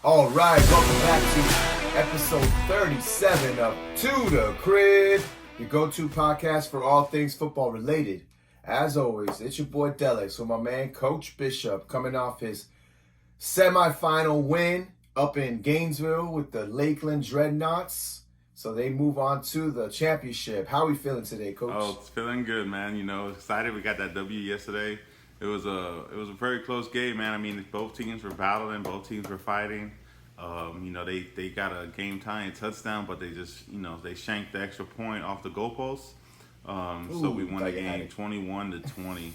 All right, welcome back to episode 37 of To The Crib, your go-to podcast for all things football related. As always, it's your boy Delliks with my man Coach Bishop coming off his semifinal win up in Gainesville with the Lakeland Dreadnoughts. So they move on to the championship. How are we feeling today, Coach? Oh, it's feeling good, man. Excited. We got that W yesterday. It was a very close game, man. I mean, both teams were battling, both teams were fighting. They got a game tying touchdown, but they just they shanked the extra point off the goalpost. So we won the game 21-20.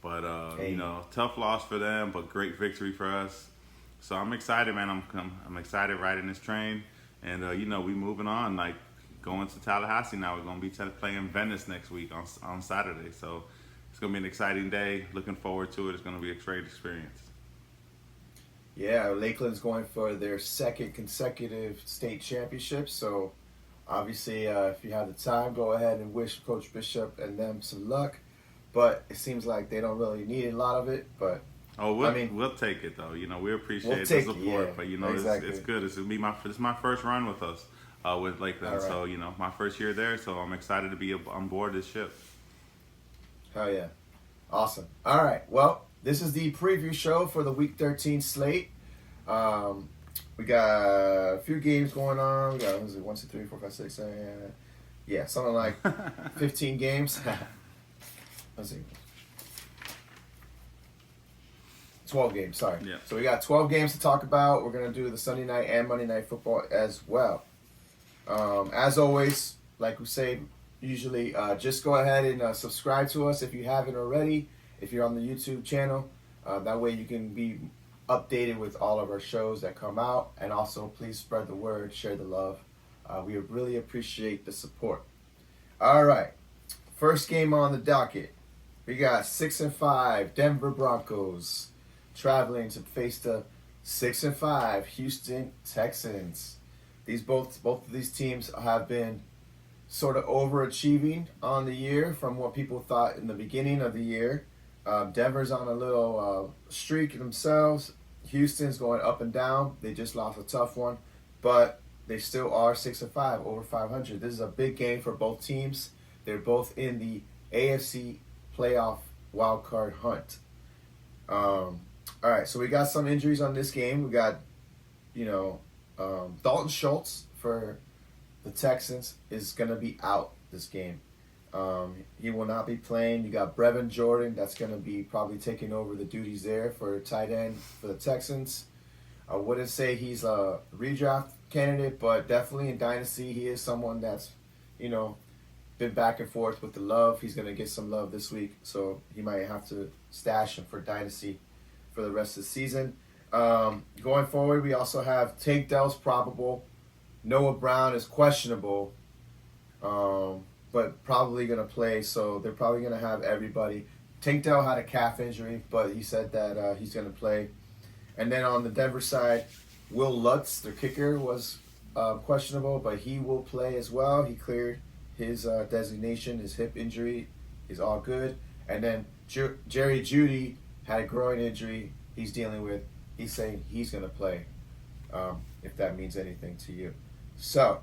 But tough loss for them, but great victory for us. So I'm excited, man. I'm excited riding this train, and we moving on, like going to Tallahassee now. We're gonna be playing Venice next week on Saturday. So it's gonna be an exciting day. Looking forward to it. It's gonna be a great experience. Yeah, Lakeland's going for their second consecutive state championship. So obviously, if you have the time, go ahead and wish Coach Bishop and them some luck. But it seems like they don't really need a lot of it. But we'll take it though. We appreciate the support. But exactly. It's good. It's my first run with us with Lakeland. Right. So my first year there. So I'm excited to be on board this ship. Hell yeah, awesome. All right, well, this is the preview show for the Week 13 slate. We got a few games going on. We got 1, 2, 3, 4, 5, 6, 7, yeah, something like 15 games. Let's see. 12 games, sorry. Yeah. So we got 12 games to talk about. We're going to do the Sunday night and Monday night football as well. As always, like we say, usually just go ahead and subscribe to us if you haven't already, if you're on the YouTube channel. That way you can be updated with all of our shows that come out. And also, please spread the word, share the love. We really appreciate the support. All right. First game on the docket. We got 6-5 Denver Broncos traveling to face the 6-5 Houston Texans. Both of these teams have been sort of overachieving on the year from what people thought in the beginning of the year. Denver's on a little streak themselves. Houston's going up and down. They just lost a tough one, but they still are 6-5, over 500. This is a big game for both teams. They're both in the AFC playoff wildcard hunt. All right, so we got some injuries on this game. We got, Dalton Schultz for the Texans is going to be out this game. He will not be playing. You got Brevin Jordan that's going to be probably taking over the duties there for tight end for the Texans. I wouldn't say he's a redraft candidate, but definitely in Dynasty he is someone that's, been back and forth with the love. He's going to get some love this week, so he might have to stash him for Dynasty for the rest of the season. Going forward, we also have Tank Dell's probable. Noah Brown is questionable, but probably going to play, so they're probably going to have everybody. Tank Dell had a calf injury, but he said that he's going to play. And then on the Denver side, Will Lutz, their kicker, was questionable, but he will play as well. He cleared his designation, his hip injury is all good. And then Jerry Jeudy had a groin injury he's dealing with. He's saying he's going to play, if that means anything to you. So,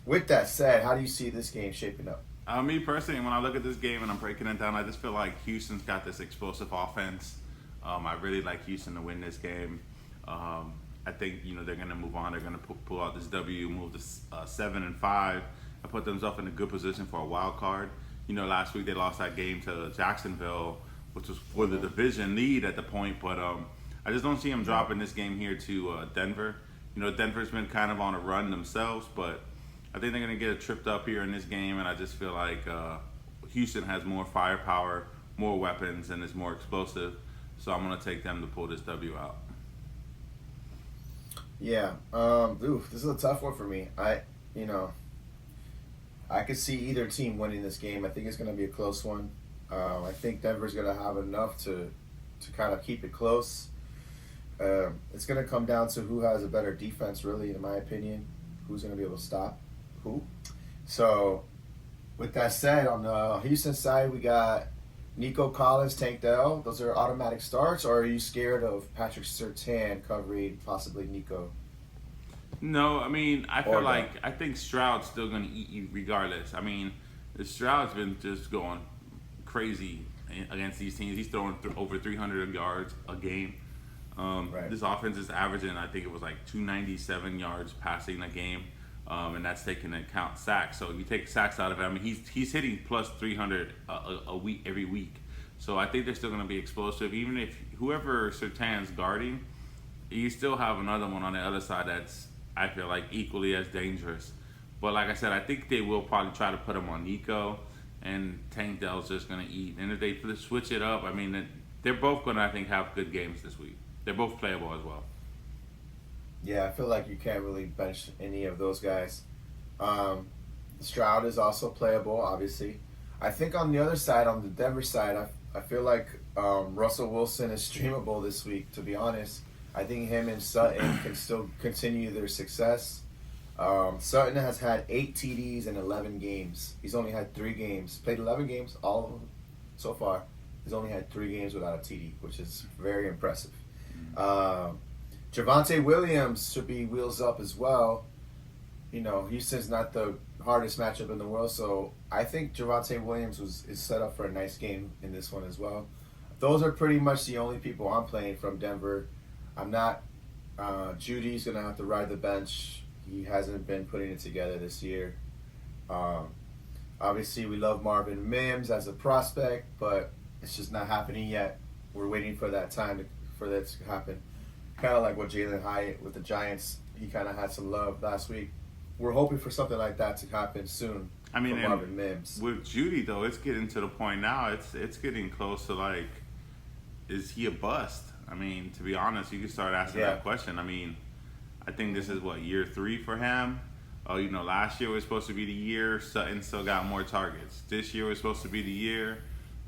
with that said, how do you see this game shaping up? Me personally, when I look at this game and I'm breaking it down, I just feel like Houston's got this explosive offense. I really like Houston to win this game. I think they're going to move on. They're going to pull out this W, move to 7-5. I put themselves in a good position for a wild card. Last week they lost that game to Jacksonville, which was for the division lead at the point. But I just don't see them dropping this game here to Denver. Denver's been kind of on a run themselves, but I think they're going to get tripped up here in this game. And I just feel like Houston has more firepower, more weapons, and is more explosive. So I'm going to take them to pull this W out. Yeah. This is a tough one for me. I could see either team winning this game. I think it's going to be a close one. I think Denver's going to have enough to kind of keep it close. It's going to come down to who has a better defense, really, in my opinion. Who's going to be able to stop who. So, with that said, on the Houston side, we got Nico Collins, Tank Dell, those are automatic starts, or are you scared of Patrick Surtain covering possibly Nico? No, I mean, Or no? I think Stroud's still going to eat you regardless. I mean, the Stroud's been just going crazy against these teams. He's throwing over 300 yards a game. Right. This offense is averaging, I think it was like 297 yards passing a game, and that's taking into account sacks. So if you take sacks out of it, I mean, he's hitting plus 300 a week every week. So I think they're still going to be explosive. Even if whoever Surtain's guarding, you still have another one on the other side that's, I feel like, equally as dangerous. But like I said, I think they will probably try to put him on Nico, and Tank Dell's just going to eat. And if they switch it up, I mean, they're both going to, I think, have good games this week. They're both playable as well. Yeah, I feel like you can't really bench any of those guys. Stroud is also playable, obviously. I think on the other side, on the Denver side, I feel like Russell Wilson is streamable this week, to be honest. I think him and Sutton can still continue their success. Sutton has had 8 TDs in 11 games. He's only had 3 games. Played 11 games, all of them so far. He's only had 3 games without a TD, which is very impressive. Javonte Williams should be wheels up as well. You know, Houston's not the hardest matchup in the world, so I think Javonte Williams is set up for a nice game in this one as well. Those are pretty much the only people I'm playing from Denver. I'm not. Judy's going to have to ride the bench. He hasn't been putting it together this year. Obviously, we love Marvin Mims as a prospect, but it's just not happening yet. We're waiting for that time for that to happen. Kind of like what Jalen Hyatt with the Giants, he kind of had some love last week. We're hoping for something like that to happen soon. I mean, for Marvin Mims. With Judy though, it's getting to the point now. It's getting close to like, is he a bust? I mean, to be honest, you can start asking that question. I mean, I think this is what, year 3 for him. Oh, you know, last year was supposed to be the year Sutton still got more targets. This year was supposed to be the year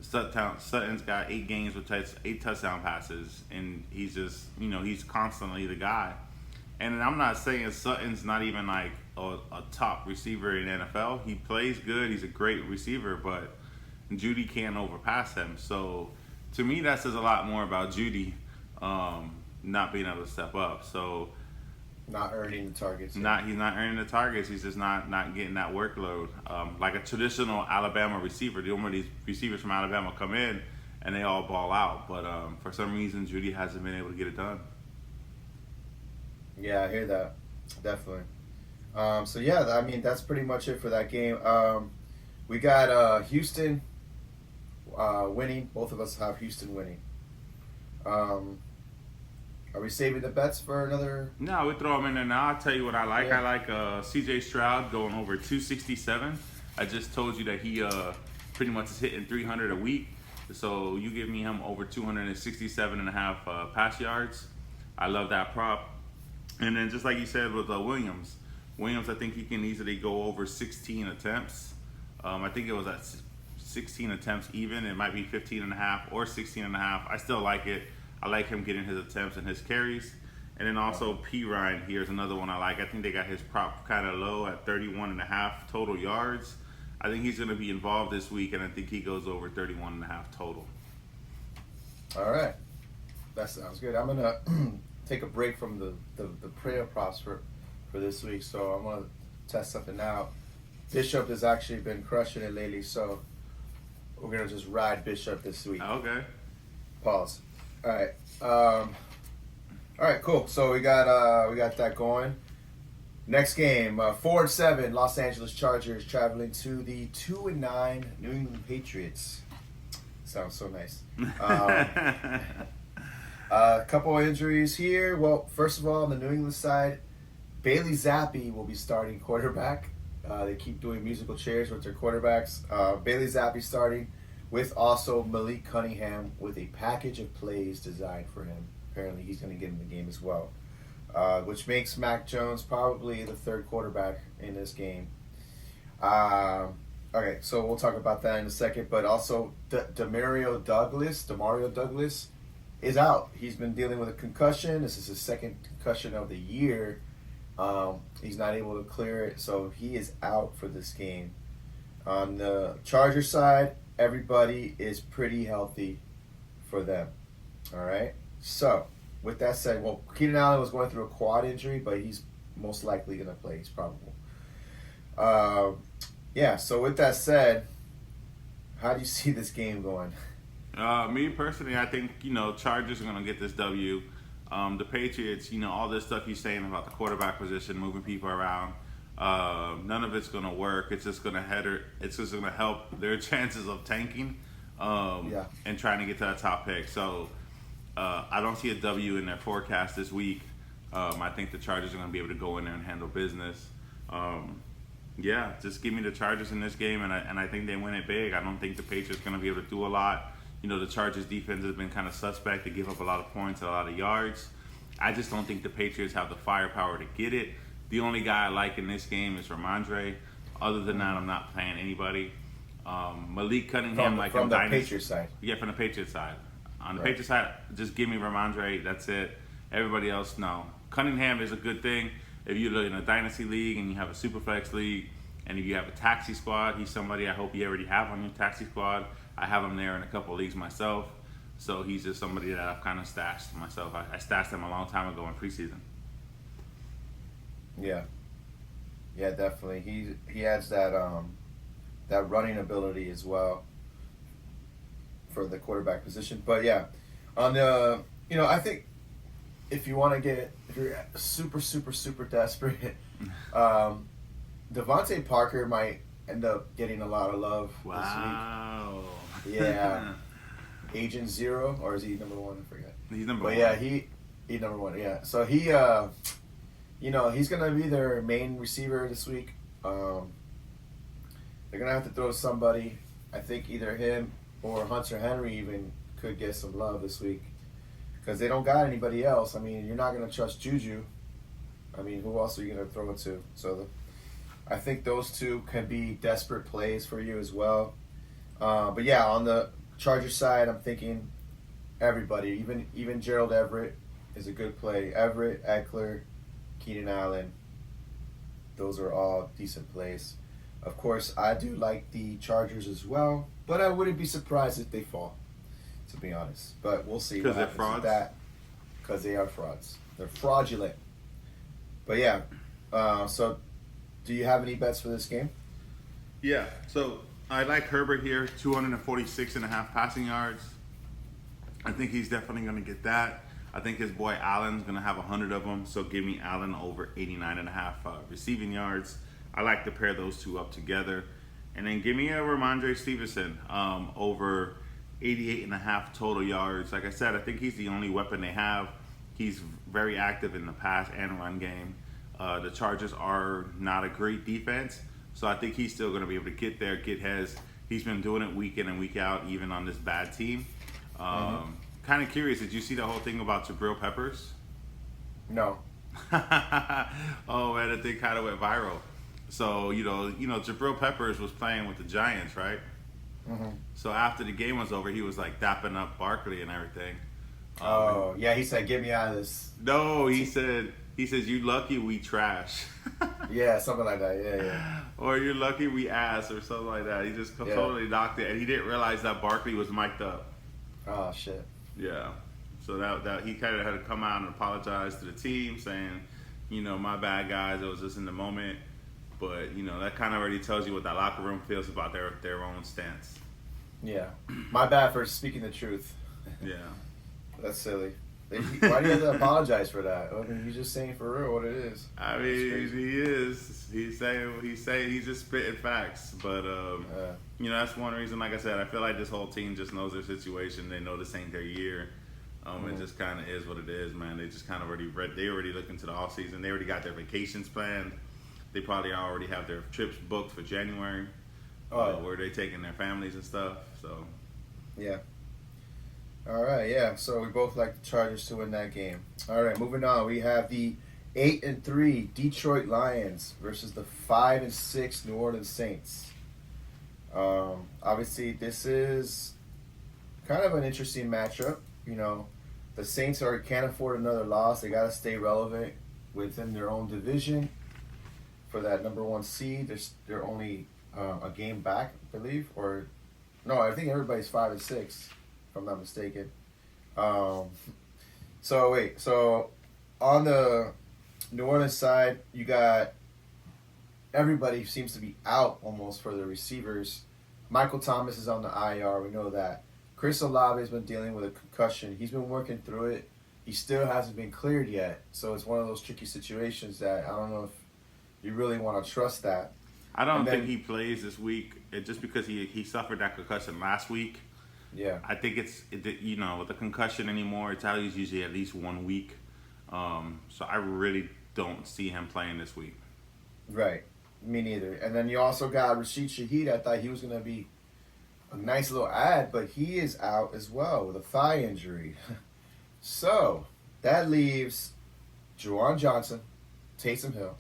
Sutton's got 8 games with 8 touchdown passes, and he's just, you know, he's constantly the guy. And I'm not saying Sutton's not even like a top receiver in the NFL. He plays good. He's a great receiver, but Judy can't overpass him. So to me, that says a lot more about Judy not being able to step up. So not earning the targets. He's not earning the targets. He's just not getting that workload. Like a traditional Alabama receiver. The only these receivers from Alabama come in and they all ball out. But for some reason, Judy hasn't been able to get it done. Yeah, I hear that. Definitely. So yeah, I mean, that's pretty much it for that game. We got Houston winning. Both of us have Houston winning. Are we saving the bets for another? No, we throw them in there now. I'll tell you what I like. Yeah. I like CJ Stroud going over 267. I just told you that he pretty much is hitting 300 a week. So you give me him over 267.5 pass yards. I love that prop. And then just like you said with Williams, I think he can easily go over 16 attempts. I think it was at 16 attempts even. It might be 15.5 or 16.5. I still like it. I like him getting his attempts and his carries. And then also P. Ryan here's another one I like. I think they got his prop kind of low at 31.5 total yards. I think he's going to be involved this week, and I think he goes over 31.5 total. All right. That sounds good. I'm going to take a break from the prayer props for this week, so I'm going to test something out. Bishop has actually been crushing it lately, so we're going to just ride Bishop this week. Okay. Pause. All right. All right. Cool. So we got that going. Next game, 4-7 Los Angeles Chargers traveling to the 2-9 New England Patriots. Sounds so nice. A couple of injuries here. Well, first of all, on the New England side, Bailey Zappi will be starting quarterback. They keep doing musical chairs with their quarterbacks. Bailey Zappi starting, with also Malik Cunningham with a package of plays designed for him. Apparently he's going to get in the game as well, which makes Mac Jones probably the third quarterback in this game. Okay, so we'll talk about that in a second, but also Demario Douglas is out. He's been dealing with a concussion. This is his second concussion of the year. He's not able to clear it, so he is out for this game. On the Chargers side, everybody is pretty healthy for them. All right. So, with that said, well, Keenan Allen was going through a quad injury, but he's most likely going to play. He's probable. Yeah. So, with that said, how do you see this game going? Me personally, I think Chargers are gonna get this W. The Patriots, all this stuff you're saying about the quarterback position, moving people around, none of it's gonna work. It's just gonna It's just gonna help their chances of tanking, and trying to get to that top pick. So I don't see a W in their forecast this week. I think the Chargers are gonna be able to go in there and handle business. Yeah, just give me the Chargers in this game, and I think they win it big. I don't think the Patriots are going to be able to do a lot. The Chargers defense has been kind of suspect. They give up a lot of points, a lot of yards. I just don't think the Patriots have the firepower to get it. The only guy I like in this game is Ramondre. Other than that, I'm not playing anybody. Malik Cunningham, from the Patriots side. Yeah, from the Patriots side. On the Patriots side, just give me Ramondre. That's it. Everybody else, no. Cunningham is a good thing. If you're in a dynasty league and you have a superflex league, and if you have a taxi squad, he's somebody I hope you already have on your taxi squad. I have him there in a couple of leagues myself, so he's just somebody that I've kind of stashed myself. I stashed him a long time ago in preseason. Yeah, definitely. He adds that that running ability as well for the quarterback position. But yeah, on the I think if you're super desperate, Devontae Parker might end up getting a lot of love Wow. this week. Yeah. Agent Zero, or is he number one? I forget. He's number one. But yeah, he's number one. Yeah. So he's gonna be their main receiver this week. They're gonna have to throw somebody. I think either him or Hunter Henry even could get some love this week. Because they don't got anybody else. I mean, you're not going to trust Juju. I mean, who else are you going to throw it to? So I think those two can be desperate plays for you as well. But yeah, on the Chargers side, I'm thinking everybody, even Gerald Everett is a good play. Everett, Eckler, Keenan Allen, those are all decent plays. Of course, I do like the Chargers as well, but I wouldn't be surprised if they fall, to be honest. But we'll see. Because they're frauds? Because they are frauds. They're fraudulent. But yeah, so do you have any bets for this game? Yeah, so I like Herbert here, 246.5 passing yards. I think he's definitely going to get that. I think his boy Allen's going to have 100 of them, so give me Allen over 89.5 receiving yards. I like to pair those two up together. And then give me a Ramondre Stevenson over 88.5 total yards. Like I said, I think he's the only weapon they have. He's very active in the pass and run game. The Chargers are not a great defense, so I think he's still going to be able to get there, get his. He's been doing it week in and week out, even on this bad team. Kind of curious, did you see the whole thing about Jabril Peppers? No. Oh man, that thing kind of went viral. So Jabril Peppers was playing with the Giants, right? So after the game was over, he was like dapping up Barkley and everything. Yeah, he said, "Get me out of this." No, he says, "You lucky we trash." Yeah, something like that. Yeah. Or "You're lucky we ass," or something like that. He just totally knocked it, and he didn't realize that Barkley was mic'd up. Oh shit. Yeah. So that he kind of had to come out and apologize to the team, saying, "My bad, guys. It was just in the moment." But that kind of already tells you what that locker room feels about their own stance. Yeah, my bad for speaking the truth. Yeah, that's silly. Why do you have to apologize for that? I mean, he's just saying for real what it is. I mean, he is. He's saying he's just spitting facts. But that's one reason. Like I said, I feel like this whole team just knows their situation. They know this ain't their year. It just kind of is what it is, man. They just kind of they already look into the off season. They already got their vacations planned. They probably already have their trips booked for January, where they're taking their families and stuff. So, yeah. All right, yeah. So we both like the Chargers to win that game. All right, moving on. We have the 8-3 Detroit Lions versus the 5-6 New Orleans Saints. Obviously, this is kind of an interesting matchup. The Saints can't afford another loss. They got to stay relevant within their own division. For that number one seed, they're only a game back, I believe, or No, I think everybody's 5-6, if I'm not mistaken. Um, so on the New Orleans side, you got everybody seems to be out almost for the receivers. Michael Thomas is on the IR. We know that. Chris Olave has been dealing with a concussion. He's been working through it. He still hasn't been cleared yet. So it's one of those tricky situations that I don't know if you really want to trust that. I don't think he plays this week just because he suffered that concussion last week. Yeah. I think with the concussion anymore, it's usually at least 1 week. So I really don't see him playing this week. Right. Me neither. And then you also got Rashid Shaheed. I thought he was going to be a nice little ad, but he is out as well with a thigh injury. So that leaves Juwan Johnson, Taysom Hill.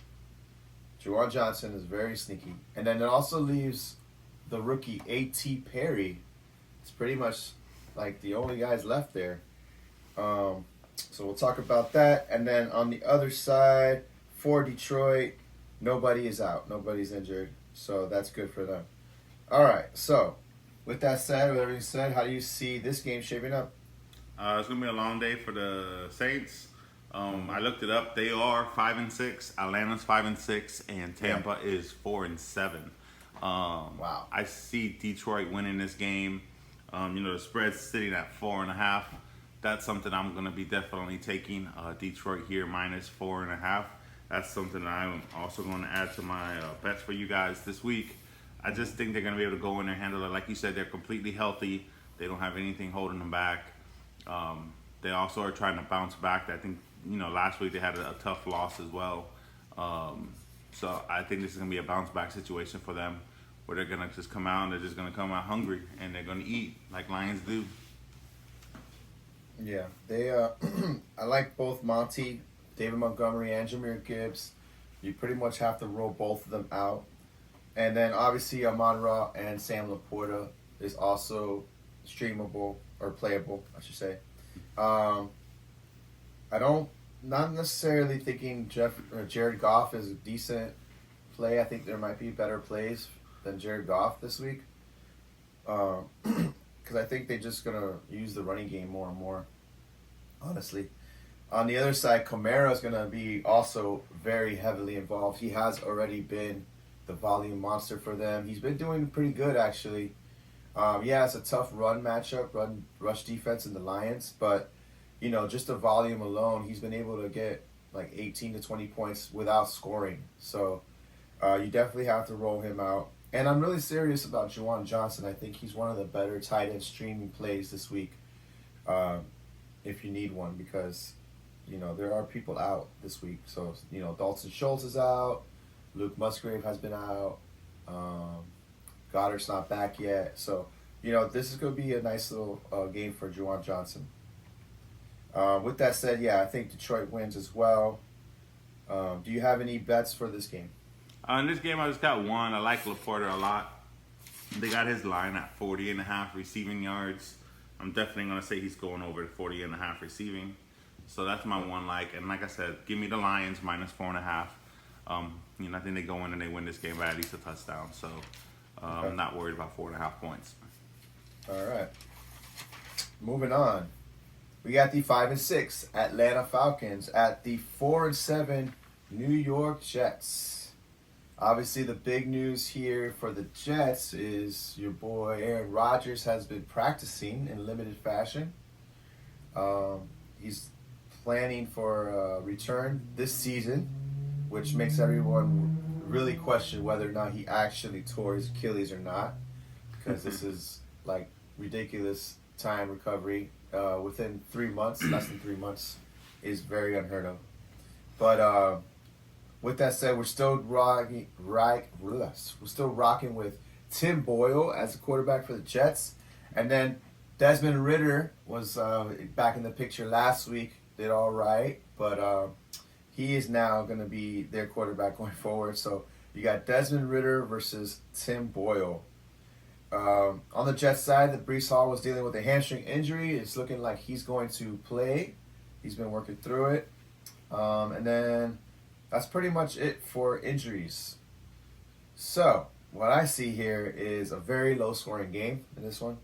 Juwan Johnson is very sneaky. And then it also leaves the rookie A.T. Perry. It's pretty much like the only guys left there. So we'll talk about that. And then on the other side, for Detroit, nobody is out. Nobody's injured. So that's good for them. All right. So with that said, with everything said, how do you see this game shaping up? It's gonna be a long day for the Saints. I looked it up. They are 5-6. Atlanta's 5-6, and Tampa is 4-7. Wow. I see Detroit winning this game. The spread's sitting at 4.5. That's something I'm gonna be definitely taking. Detroit here -4.5. That's something that I'm also going to add to my bets for you guys this week. I just think they're going to be able to go in there and handle it. Like you said, they're completely healthy. They don't have anything holding them back. They also are trying to bounce back. I think, last week they had a tough loss as well. So I think this is going to be a bounce back situation for them where they're going to just come out and they're just going to come out hungry and they're going to eat like Lions do. Yeah. They. I like both Monty, David Montgomery, and Jahmyr Gibbs. You pretty much have to roll both of them out. And then obviously Amon-Ra and Sam Laporta is also streamable or playable, I should say. Not necessarily thinking Jared Goff is a decent play. I think there might be better plays than Jared Goff this week. Because I think they're just going to use the running game more and more, honestly. On the other side, Kamara is going to be also very heavily involved. He has already been the volume monster for them. He's been doing pretty good, actually. It's a tough run matchup, rush defense in the Lions. But, just the volume alone, he's been able to get like 18 to 20 points without scoring. So you definitely have to roll him out. And I'm really serious about Juwan Johnson. I think he's one of the better tight end streaming plays this week if you need one because there are people out this week. So, Dalton Schultz is out. Luke Musgrave has been out. Goddard's not back yet. So, this is going to be a nice little game for Juwan Johnson. With that said, I think Detroit wins as well. Do you have any bets for this game? In this game, I just got one. I like Laporta a lot. They got his line at 40.5 receiving yards. I'm definitely going to say he's going over 40.5 receiving. So that's my one like. And like I said, give me the Lions -4.5. I think they go in and they win this game by at least a touchdown. So Okay. I'm not worried about 4.5 points. All right. Moving on. We got the 5-6 Atlanta Falcons at the 4-7 New York Jets. Obviously, the big news here for the Jets is your boy Aaron Rodgers has been practicing in limited fashion. He's planning for a return this season, which makes everyone really question whether or not he actually tore his Achilles or not, because this is like ridiculous time recovery. Within 3 months, less than 3 months, is very unheard of. But with that said, we're still rocking with Tim Boyle as the quarterback for the Jets, and then Desmond Ridder was back in the picture last week. Did all right, but he is now going to be their quarterback going forward. So you got Desmond Ridder versus Tim Boyle. On the Jets side, the Breece Hall was dealing with a hamstring injury. It's looking like he's going to play. He's been working through it. And then that's pretty much it for injuries. So what I see here is a very low scoring game in this one.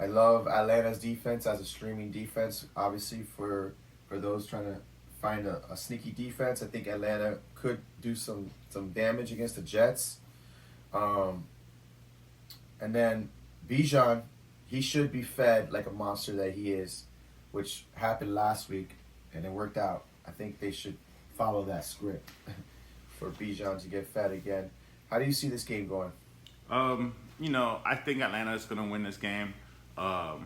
I love Atlanta's defense as a streaming defense. Obviously, for those trying to find a sneaky defense, I think Atlanta could do some damage against the Jets. Um, and then Bijan, he should be fed like a monster that he is, which happened last week, and it worked out. I think they should follow that script for Bijan to get fed again. How do you see this game going? I think Atlanta is going to win this game. I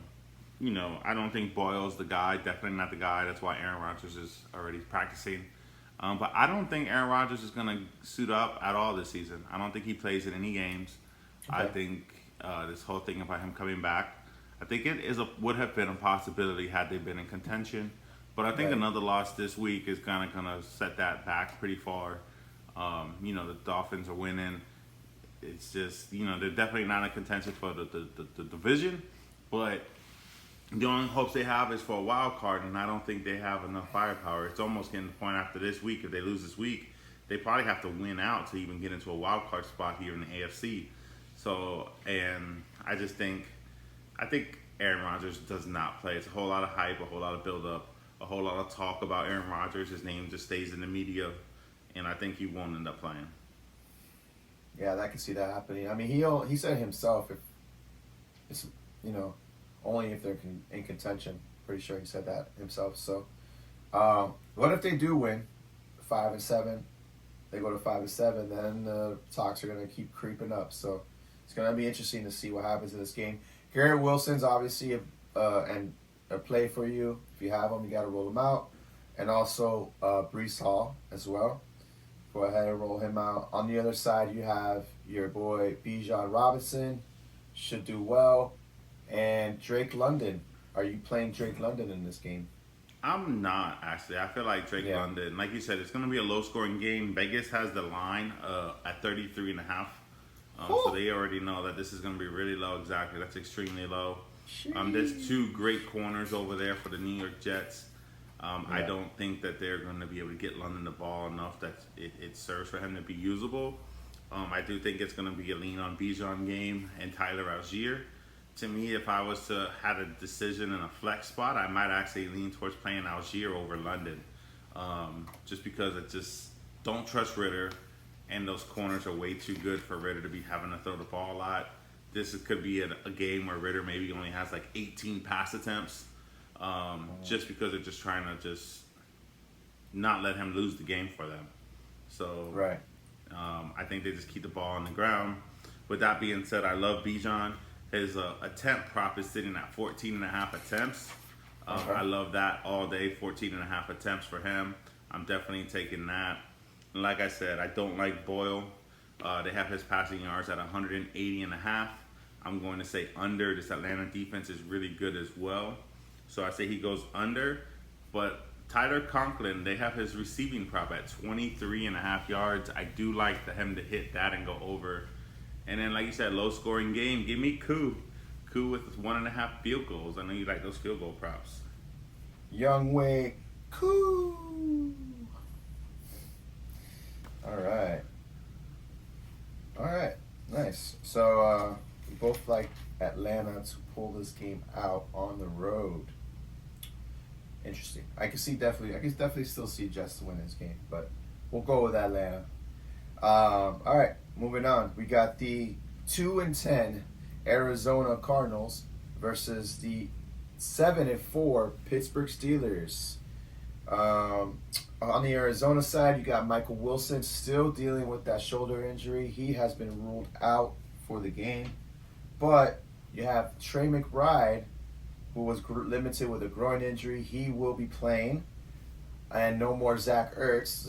don't think Boyle's the guy. Definitely not the guy. That's why Aaron Rodgers is already practicing. But I don't think Aaron Rodgers is going to suit up at all this season. I don't think he plays in any games. Okay. I think this whole thing about him coming back, I think it would have been a possibility had they been in contention. But I think another loss this week is kind of set that back pretty far. The Dolphins are winning. It's just, they're definitely not in contention for the division. But the only hopes they have is for a wild card, and I don't think they have enough firepower. It's almost getting to the point after this week, if they lose this week, they probably have to win out to even get into a wild card spot here in the AFC. So, and I think Aaron Rodgers does not play. It's a whole lot of hype, a whole lot of build-up, a whole lot of talk about Aaron Rodgers. His name just stays in the media, and I think he won't end up playing. Yeah, I can see that happening. I mean, he said himself, if it's only if they're in contention. Pretty sure he said that himself. So, what if they do win 5-7? They go to 5-7, then the talks are gonna keep creeping up. So, it's gonna be interesting to see what happens in this game. Garrett Wilson's obviously a play for you. If you have him, you got to roll him out, and also Breece Hall as well. Go ahead and roll him out. On the other side, you have your boy Bijan Robinson, should do well, and Drake London. Are you playing Drake London in this game? I'm not, actually. I feel like Drake London, like you said, it's going to be a low-scoring game. Vegas has the line at 33.5. So they already know that this is going to be really low. Exactly. That's extremely low. There's two great corners over there for the New York Jets. I don't think that they're going to be able to get London the ball enough that it serves for him to be usable. I do think it's going to be a lean on Bijan game and Tyler Algier. To me, if I was to have a decision in a flex spot, I might actually lean towards playing Algier over London. Just because I just don't trust Ritter, and those corners are way too good for Ritter to be having to throw the ball a lot. This could be a game where Ritter maybe only has like 18 pass attempts. Just because they're just trying to just not let him lose the game for them. So I think they just keep the ball on the ground. With that being said, I love Bijan. His attempt prop is sitting at 14.5 attempts. I love that all day, 14.5 attempts for him. I'm definitely taking that. And like I said, I don't like Boyle. They have his passing yards at 180.5. I'm going to say under. This Atlanta defense is really good as well. So I say he goes under, but Tyler Conklin, they have his receiving prop at 23.5 yards. I do like him to hit that and go over. And then, like you said, low-scoring game. Give me Koo with 1.5 field goals. I know you like those field goal props. Young Wei Koo. All right, nice. So we both like Atlanta to pull this game out on the road. Interesting. I can definitely still see Jets to win this game, but we'll go with Atlanta. All right, moving on. We got the 2-10 Arizona Cardinals versus the 7-4 Pittsburgh Steelers. On the Arizona side, you got Michael Wilson still dealing with that shoulder injury. He has been ruled out for the game. But you have Trey McBride, who was limited with a groin injury. He will be playing. And no more Zach Ertz.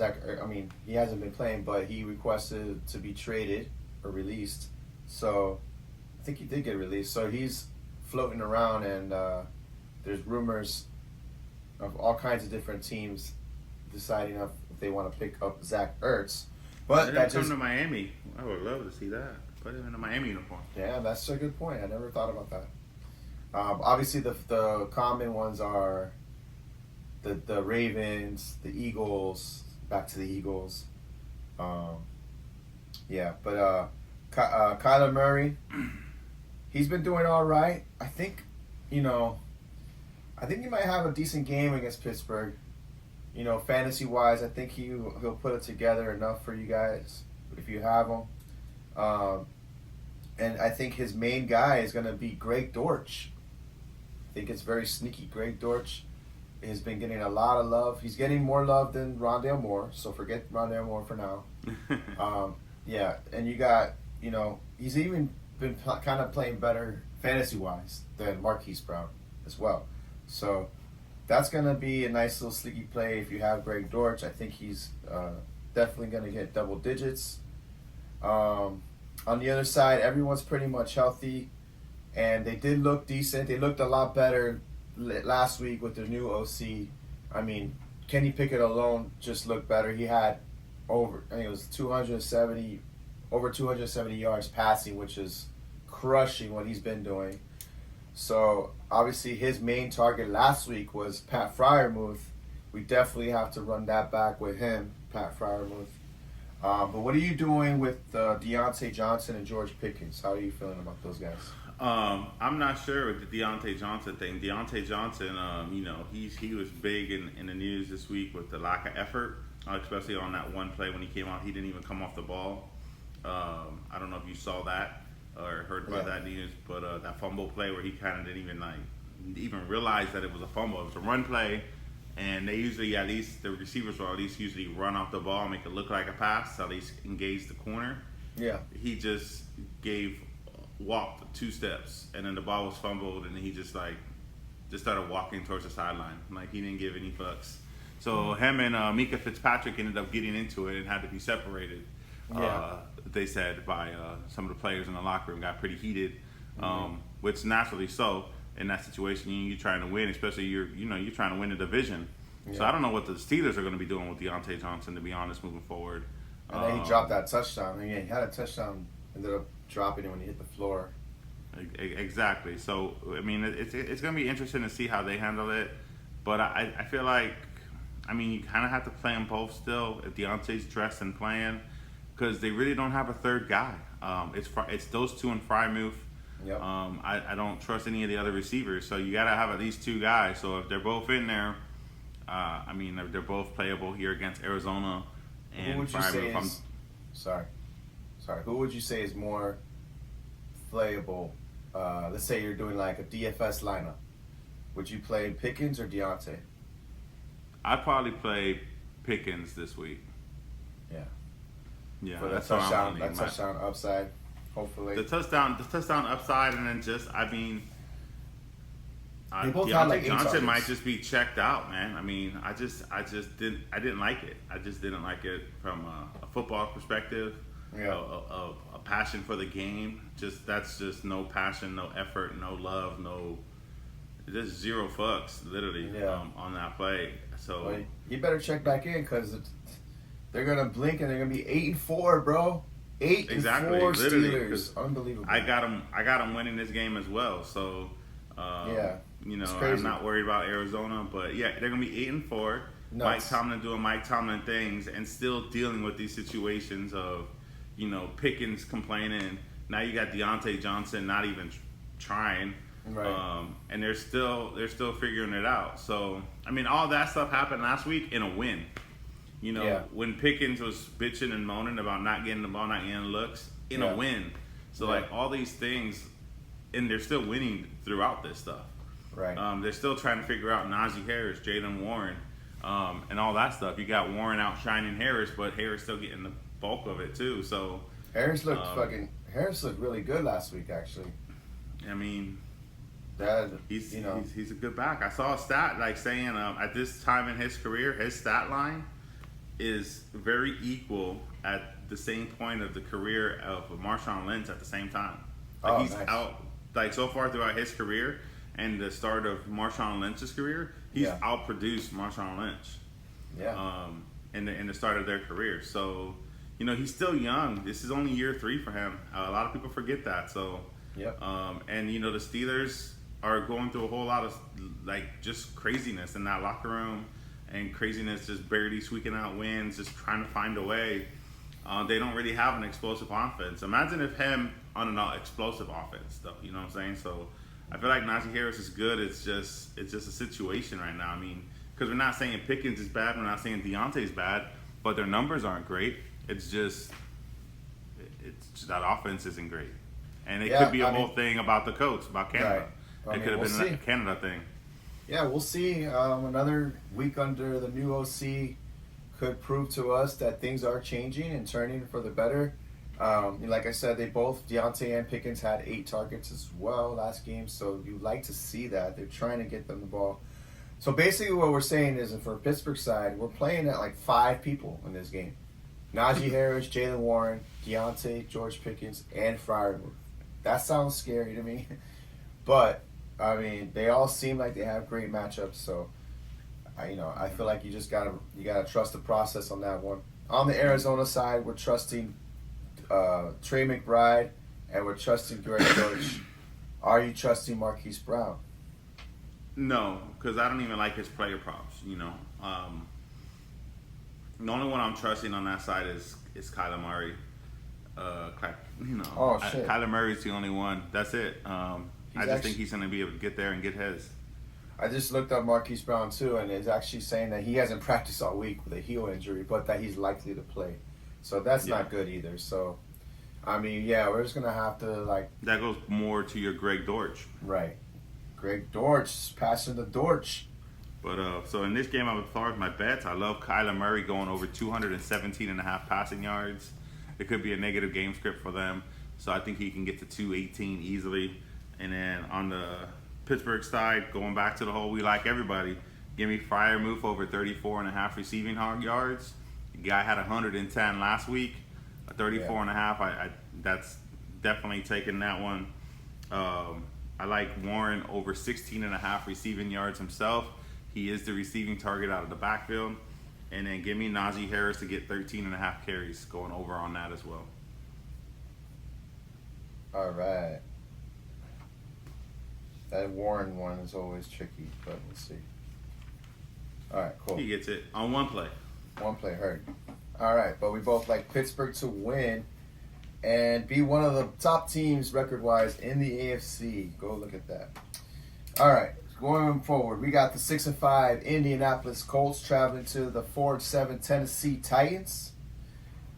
He hasn't been playing, but he requested to be traded or released. So I think he did get released. So he's floating around, and there's rumors of all kinds of different teams deciding if they want to pick up Zach Ertz. But that come to Miami. I would love to see that. Put him in a Miami uniform. Yeah, that's a good point. I never thought about that. Obviously, the common ones are the Ravens, the Eagles. Back to the Eagles. Kyler Murray, he's been doing all right. I think he might have a decent game against Pittsburgh. Fantasy wise, I think he'll put it together enough for you guys if you have him. And I think his main guy is going to be Greg Dortch. I think it's very sneaky. Greg Dortch has been getting a lot of love. He's getting more love than Rondale Moore, so forget Rondale Moore for now. Yeah, and you got, he's even been kind of playing better fantasy-wise than Marquise Brown as well. So that's going to be a nice little sneaky play if you have Greg Dortch. I think he's definitely going to get double digits. On the other side, everyone's pretty much healthy, and they did look decent. They looked a lot better last week with their new OC. I mean, Kenny Pickett alone just looked better. He had over 270 yards passing, which is crushing what he's been doing. So obviously his main target last week was Pat Freiermuth. We definitely have to run that back with him, Pat Freiermuth. But what are you doing with Deontay Johnson and George Pickens? How are you feeling about those guys? I'm not sure with the Deontay Johnson thing. Deontay Johnson, he was big in the news this week with the lack of effort, especially on that one play when he came out. He didn't even come off the ball. I don't know if you saw that or heard about that news, but that fumble play where he kind of didn't even realize that it was a fumble. It was a run play, and they usually, the receivers will at least usually run off the ball and make it look like a pass, so at least engage the corner. Yeah. He just walked 2 steps, and then the ball was fumbled, and he just started walking towards the sideline. Like, he didn't give any fucks. So him and Mika Fitzpatrick ended up getting into it and had to be separated. They said by some of the players in the locker room got pretty heated, which naturally so in that situation. You're trying to win, especially you're trying to win the division. Yeah. So I don't know what the Steelers are going to be doing with Deontay Johnson, to be honest, moving forward. And then he dropped that touchdown. He had a touchdown, ended up dropping it when he hit the floor. Exactly. So I mean, it's going to be interesting to see how they handle it. But I feel like, you kind of have to play them both still if Deontay's dressed and playing, because they really don't have a third guy. It's those two and Freiermuth. Yep. I don't trust any of the other receivers, so you got to have at least 2 guys. So if they're both in there, they're both playable here against Arizona. And who would you say is, sorry, who would you say is more playable? Let's say you're doing like a DFS lineup. Would you play Pickens or Deontay? I'd probably play Pickens this week. Yeah, for that touchdown upside, hopefully. The touchdown upside, and then Deontay Johnson might just be checked out, man. I didn't like it. I just didn't like it from a football perspective. Yeah. A passion for the game. That's just no passion, no effort, no love, just 0 fucks, literally, on that play. So well, you better check back in, because they're gonna blink and they're gonna be 8-4, bro. 8-4 Steelers. Unbelievable. I got them winning this game as well. So I'm not worried about Arizona, but they're gonna be 8-4. Nuts. Mike Tomlin doing Mike Tomlin things and still dealing with these situations of, Pickens complaining. Now you got Deontay Johnson not even trying. Right. And they're still figuring it out. So all that stuff happened last week in a win. When Pickens was bitching and moaning about not getting the ball, not getting looks, in a win. So all these things, and they're still winning throughout this stuff. Right. They're still trying to figure out Najee Harris, Jaylen Warren, and all that stuff. You got Warren outshining Harris, but Harris still getting the bulk of it too. So Harris looked really good last week, actually. He's a good back. I saw a stat saying at this time in his career, his stat line is very equal at the same point of the career of Marshawn Lynch at the same time. He's nice. Out so far throughout his career and the start of Marshawn Lynch's career, he's outproduced Marshawn Lynch. Yeah. In the start of their career. So, he's still young. This is only year 3 for him. A lot of people forget that. So, and the Steelers are going through a whole lot of just craziness in that locker room, and craziness just barely squeaking out wins, just trying to find a way. They don't really have an explosive offense. Imagine if him on an explosive offense, though. You know what I'm saying? So I feel like Najee Harris is good. It's just a situation right now. I mean, because we're not saying Pickens is bad, we're not saying Deontay's bad, but their numbers aren't great. It's just that offense isn't great, and it could be a whole thing about the coach, about Canada. Right. It could have been a Canada thing. Yeah, we'll see. Another week under the new OC could prove to us that things are changing and turning for the better. Like I said, Deontay and Pickens had 8 targets as well last game, so you like to see that. They're trying to get them the ball. So basically what we're saying is, for Pittsburgh side, we're playing at like 5 people in this game. Najee Harris, Jalen Warren, Deontay, George Pickens, and Freiermuth. That sounds scary to me. But, I mean, they all seem like they have great matchups, so I feel like you gotta trust the process on that one. On the Arizona side, we're trusting Trey McBride and we're trusting Greg Dortch. Are you trusting Marquise Brown? No, because I don't even like his player props. The only one I'm trusting on that side is Kyler Murray. Kyler Murray's the only one. That's it. I just think he's going to be able to get there and get his. I just looked up Marquise Brown too, and it's actually saying that he hasn't practiced all week with a heel injury, but that he's likely to play. So that's not good either. So, I mean, we're just going to have to That goes more to your Greg Dortch. Right. Greg Dortch, passing the Dortch. But so in this game, as far as my bets, I love Kyler Murray going over 217.5 passing yards. It could be a negative game script for them, so I think he can get to 218 easily. And then on the Pittsburgh side, going back to the whole we like everybody, give me Freiermuth over 34.5 receiving yards. The guy had 110 last week, 34.5. That's definitely taking that one. I like Warren over 16.5 receiving yards himself. He is the receiving target out of the backfield. And then give me Najee Harris to get 13.5 carries, going over on that as well. All right. That Warren one is always tricky, but we'll see. All right, cool. He gets it on one play. One play, heard. All right, but we both like Pittsburgh to win and be one of the top teams record-wise in the AFC. Go look at that. All right, going forward, we got the 6-5 Indianapolis Colts traveling to the 4-7 Tennessee Titans.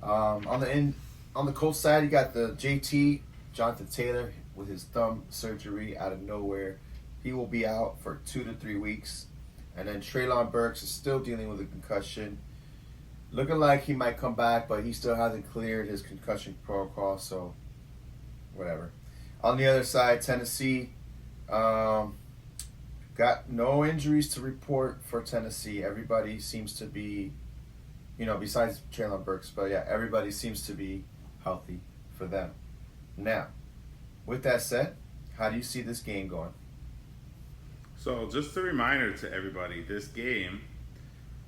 On the Colts side, you got the JT, Jonathan Taylor, with his thumb surgery out of nowhere. He will be out for 2 to 3 weeks. And then Treylon Burks is still dealing with a concussion. Looking like he might come back, but he still hasn't cleared his concussion protocol, so whatever. On the other side, Tennessee got no injuries to report for Tennessee. Everybody seems to be, besides Treylon Burks, but everybody seems to be healthy for them. Now, with that said, how do you see this game going? So just a reminder to everybody, this game,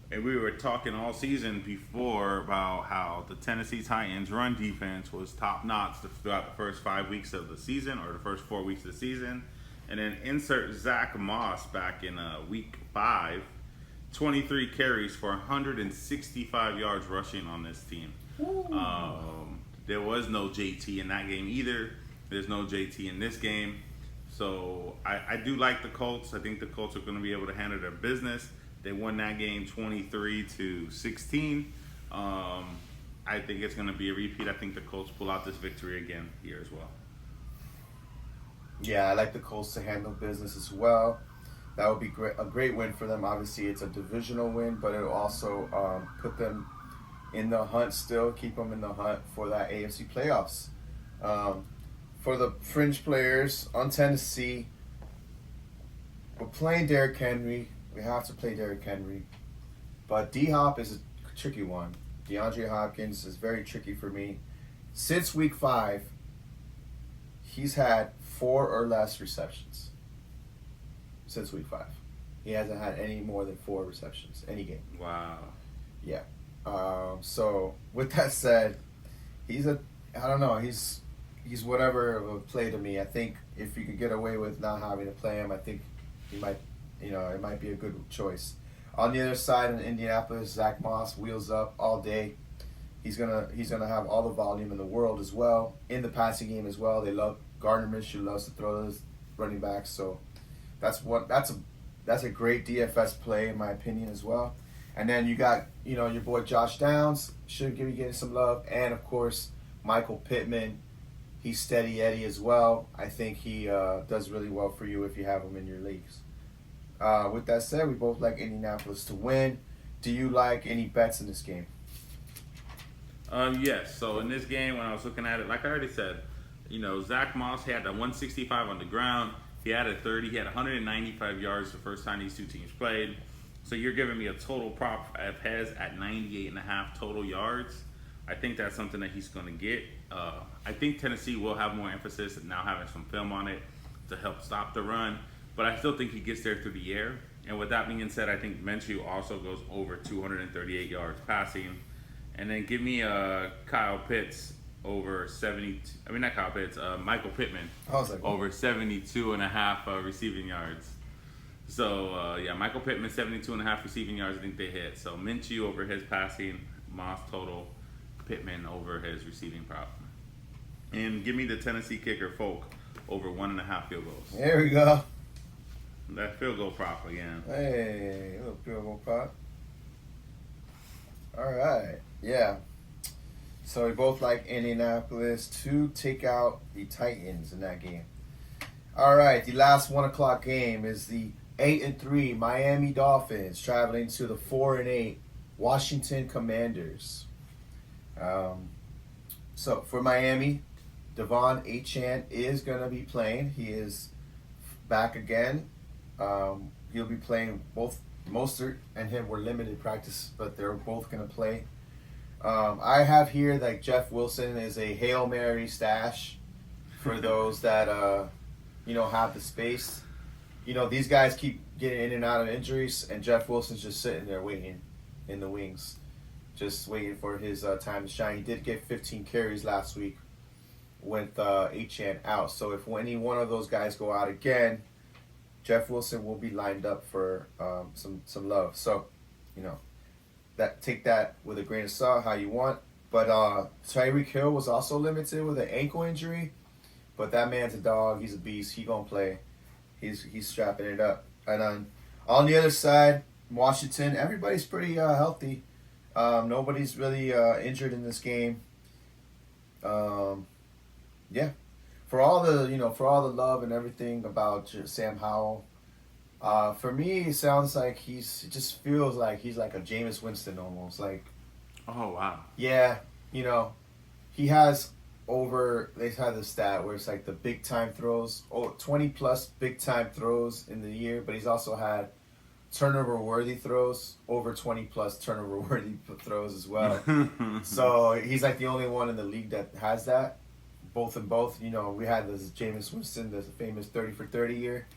and we were talking all season before about how the Tennessee Titans run defense was top notch throughout the first 5 weeks of the season, or the first 4 weeks of the season. And then insert Zach Moss back in week 5, 23 carries for 165 yards rushing on this team. There was no JT in that game either. There's no JT in this game. So I do like the Colts. I think the Colts are going to be able to handle their business. They won that game 23-16. I think it's going to be a repeat. I think the Colts pull out this victory again here as well. Yeah, I like the Colts to handle business as well. That would be a great win for them. Obviously, it's a divisional win, but it will also put them in the hunt still, keep them in the hunt for that AFC playoffs. For the fringe players on Tennessee, we're playing Derrick Henry. We have to play Derrick Henry. But D-Hop is a tricky one. DeAndre Hopkins is very tricky for me. Since week 5, he's had 4 or less receptions. Since week 5. He hasn't had any more than 4 receptions, any game. Wow. Yeah. So, with that said, he's whatever of a play to me. I think if you could get away with not having to play him, I think he might, it might be a good choice. On the other side in Indianapolis, Zach Moss wheels up all day. He's gonna have all the volume in the world as well in the passing game as well. They love Gardner Minshew loves to throw those running backs, so that's a great DFS play in my opinion as well. And then you got your boy Josh Downs should be getting some love, and of course Michael Pittman. He's steady Eddie as well. I think he does really well for you if you have him in your leagues. With that said, we both like Indianapolis to win. Do you like any bets in this game? Yes. So in this game, when I was looking at it, like I already said, Zach Moss had a 165 on the ground. He had a 30. He had 195 yards the first time these two teams played. So you're giving me a total prop of Hez at 98.5 total yards. I think that's something that he's going to get. I think Tennessee will have more emphasis now having some film on it to help stop the run. But I still think he gets there through the air. And with that being said, I think Minshew also goes over 238 yards passing. And then give me Kyle Pitts over 70. I mean, not Kyle Pitts. Michael Pittman over 72.5 receiving yards. So Michael Pittman 72.5 receiving yards. I think they hit. So Minshew over his passing, Moss total, Pittman over his receiving prop. And give me the Tennessee kicker Folk over 1.5 field goals. There we go. That field goal prop again. Hey, a little field goal prop. All right. Yeah. So we both like Indianapolis to take out the Titans in that game. All right. The last 1 o'clock game is the 8-3 Miami Dolphins traveling to the 4-8 Washington Commanders. So for Miami, Devon Achane is going to be playing. He is back again. He'll be playing. Both Mostert and him were limited practice, but they're both going to play. I have here that Jeff Wilson is a Hail Mary stash for those that have the space. These guys keep getting in and out of injuries, and Jeff Wilson's just sitting there waiting in the wings, just waiting for his time to shine. He did get 15 carries last week with Achane out. So if any one of those guys go out again, Jeff Wilson will be lined up for some love. So, take that with a grain of salt how you want. But Tyreek Hill was also limited with an ankle injury. But that man's a dog. He's a beast. He gonna play. He's strapping it up. And on the other side, Washington, everybody's pretty healthy. Nobody's really injured in this game. Yeah. For all the love and everything about Sam Howell, for me it sounds like it just feels like he's like a Jameis Winston almost. Like, oh wow. Yeah, he has they've had the stat where it's like the big time throws, 20 plus big time throws in the year, but he's also had turnover worthy throws, over 20 plus turnover worthy throws as well. So he's like the only one in the league that has that. Both. We had this Jameis Winston, the famous 30 for 30 year.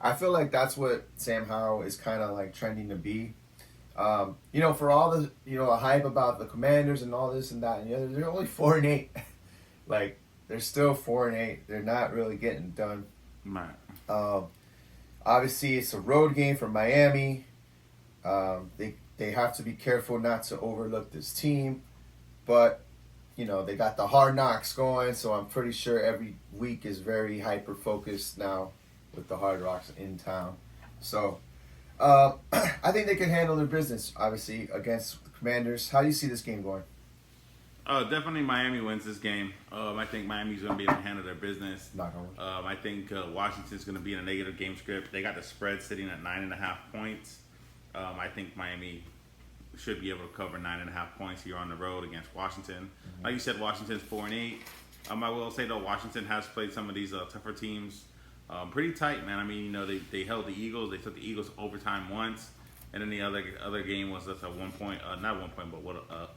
I feel like that's what Sam Howell is kind of like trending to be. For all the the hype about the Commanders and all this and that and the other, they're only 4-8. Like, they're still 4-8. They're not really getting done. Right. Obviously, it's a road game for Miami. They have to be careful not to overlook this team, but they got the Hard Knocks going, so I'm pretty sure every week is very hyper focused now with the Hard Knocks in town. So I think they can handle their business, obviously, against the Commanders. How do you see this game going? Definitely Miami wins this game. I think Miami's going to be able to handle their business. I think Washington's going to be in a negative game script. They got the spread sitting at 9.5 points. I think Miami should be able to cover 9.5 points here on the road against Washington. Mm-hmm. Like you said, Washington's 4-8. I will say though, Washington has played some of these tougher teams pretty tight, man. I mean, they held the Eagles. They took the Eagles overtime once, and then the other game was just a 1 point, not 1 point, but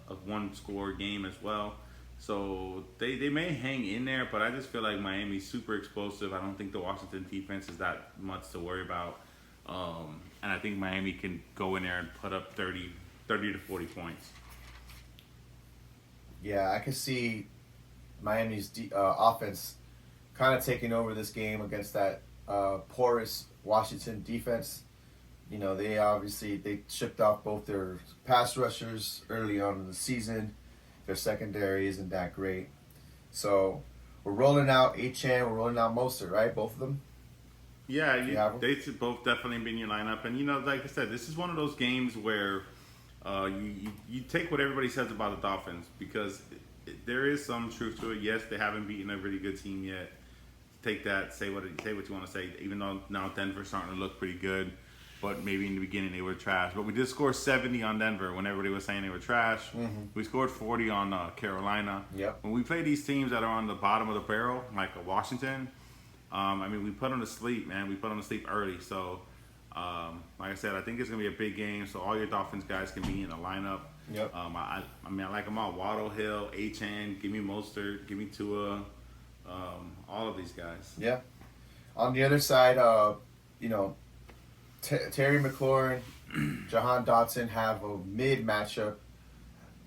a 1 score game as well. So they may hang in there, but I just feel like Miami's super explosive. I don't think the Washington defense is that much to worry about, and I think Miami can go in there and put up 30 to 40 points. Yeah, I can see Miami's offense kind of taking over this game against that porous Washington defense. They shipped off both their pass rushers early on in the season. Their secondary isn't that great. So we're rolling out Achan, we're rolling out Mostert, right? Both of them. Yeah, You have 'em? they should both definitely be in your lineup. And like I said, this is one of those games where you take what everybody says about the Dolphins because there is some truth to it. Yes, they haven't beaten a really good team yet. Take that, say what you want to say. Even though now Denver's starting to look pretty good, but maybe in the beginning they were trash. But we did score 70 on Denver when everybody was saying they were trash. Mm-hmm. We scored 40 on Carolina. Yep. When we play these teams that are on the bottom of the barrel, like Washington, we put them to sleep, man. We put them to sleep early. So, like I said, I think it's going to be a big game. So all your Dolphins guys can be in the lineup. Yep. I like them all. Waddle, Hill, Achan, give me Mostert, give me Tua, all of these guys. Yeah. On the other side, Terry McLaurin, Jahan Dotson have a mid matchup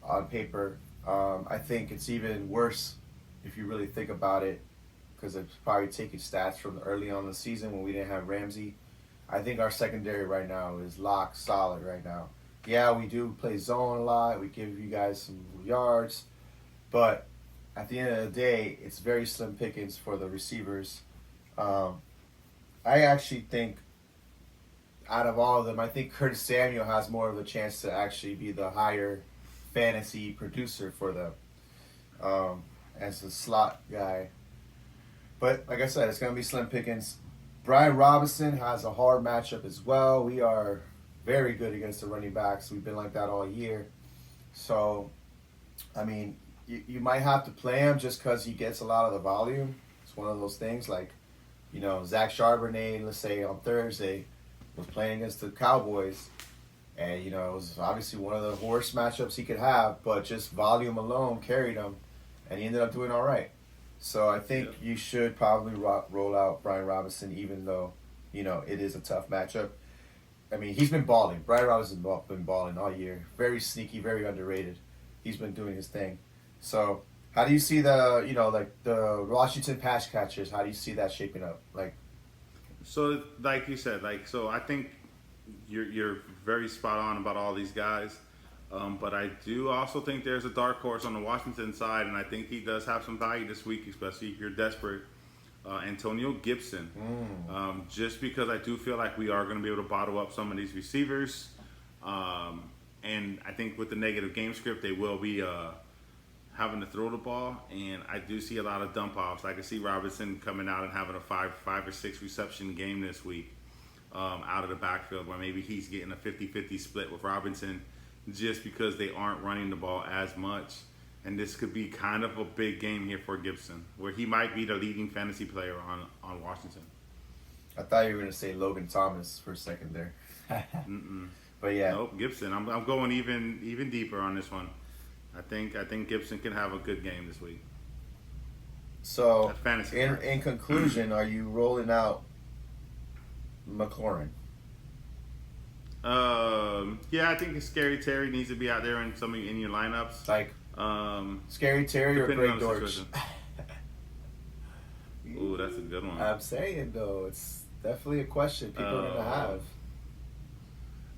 on paper. I think it's even worse if you really think about it because it's probably taking stats from early on in the season when we didn't have Ramsey. I think our secondary right now is lock solid right now. Yeah, we do play zone a lot. We give you guys some yards. But at the end of the day, it's very slim pickings for the receivers. I actually think out of all of them, I think Curtis Samuel has more of a chance to actually be the higher fantasy producer for them as the slot guy. But like I said, it's going to be slim pickings. Brian Robinson has a hard matchup as well. We are very good against the running backs. We've been like that all year. So, I mean, you might have to play him just because he gets a lot of the volume. It's one of those things like, Zach Charbonnet, let's say on Thursday, was playing against the Cowboys. And, it was obviously one of the worst matchups he could have, but just volume alone carried him, and he ended up doing all right. So I think you should probably roll out Brian Robinson, even though, it is a tough matchup. I mean, he's been balling. Brian Robinson's been balling all year. Very sneaky, very underrated. He's been doing his thing. So how do you see the Washington pass catchers? How do you see that shaping up? So, like you said, so I think you're very spot on about all these guys. But I do also think there's a dark horse on the Washington side, and I think he does have some value this week, especially if you're desperate. Antonio Gibson. Just because I do feel like we are going to be able to bottle up some of these receivers. And I think with the negative game script, they will be having to throw the ball. And I do see a lot of dump offs. I can see Robinson coming out and having a five or six reception game this week out of the backfield, where maybe he's getting a 50-50 split with Robinson just because they aren't running the ball as much. And this could be kind of a big game here for Gibson, where he might be the leading fantasy player on Washington. I thought you were going to say Logan Thomas for a second there. But yeah. Nope, Gibson. I'm going even deeper on this one. I think Gibson can have a good game this week. So, in conclusion, are you rolling out McLaurin? Yeah, I think Scary Terry needs to be out there in your lineups. Scary Terry or Greg Dortch? Ooh, that's a good one. I'm saying, though, it's definitely a question people are going to have.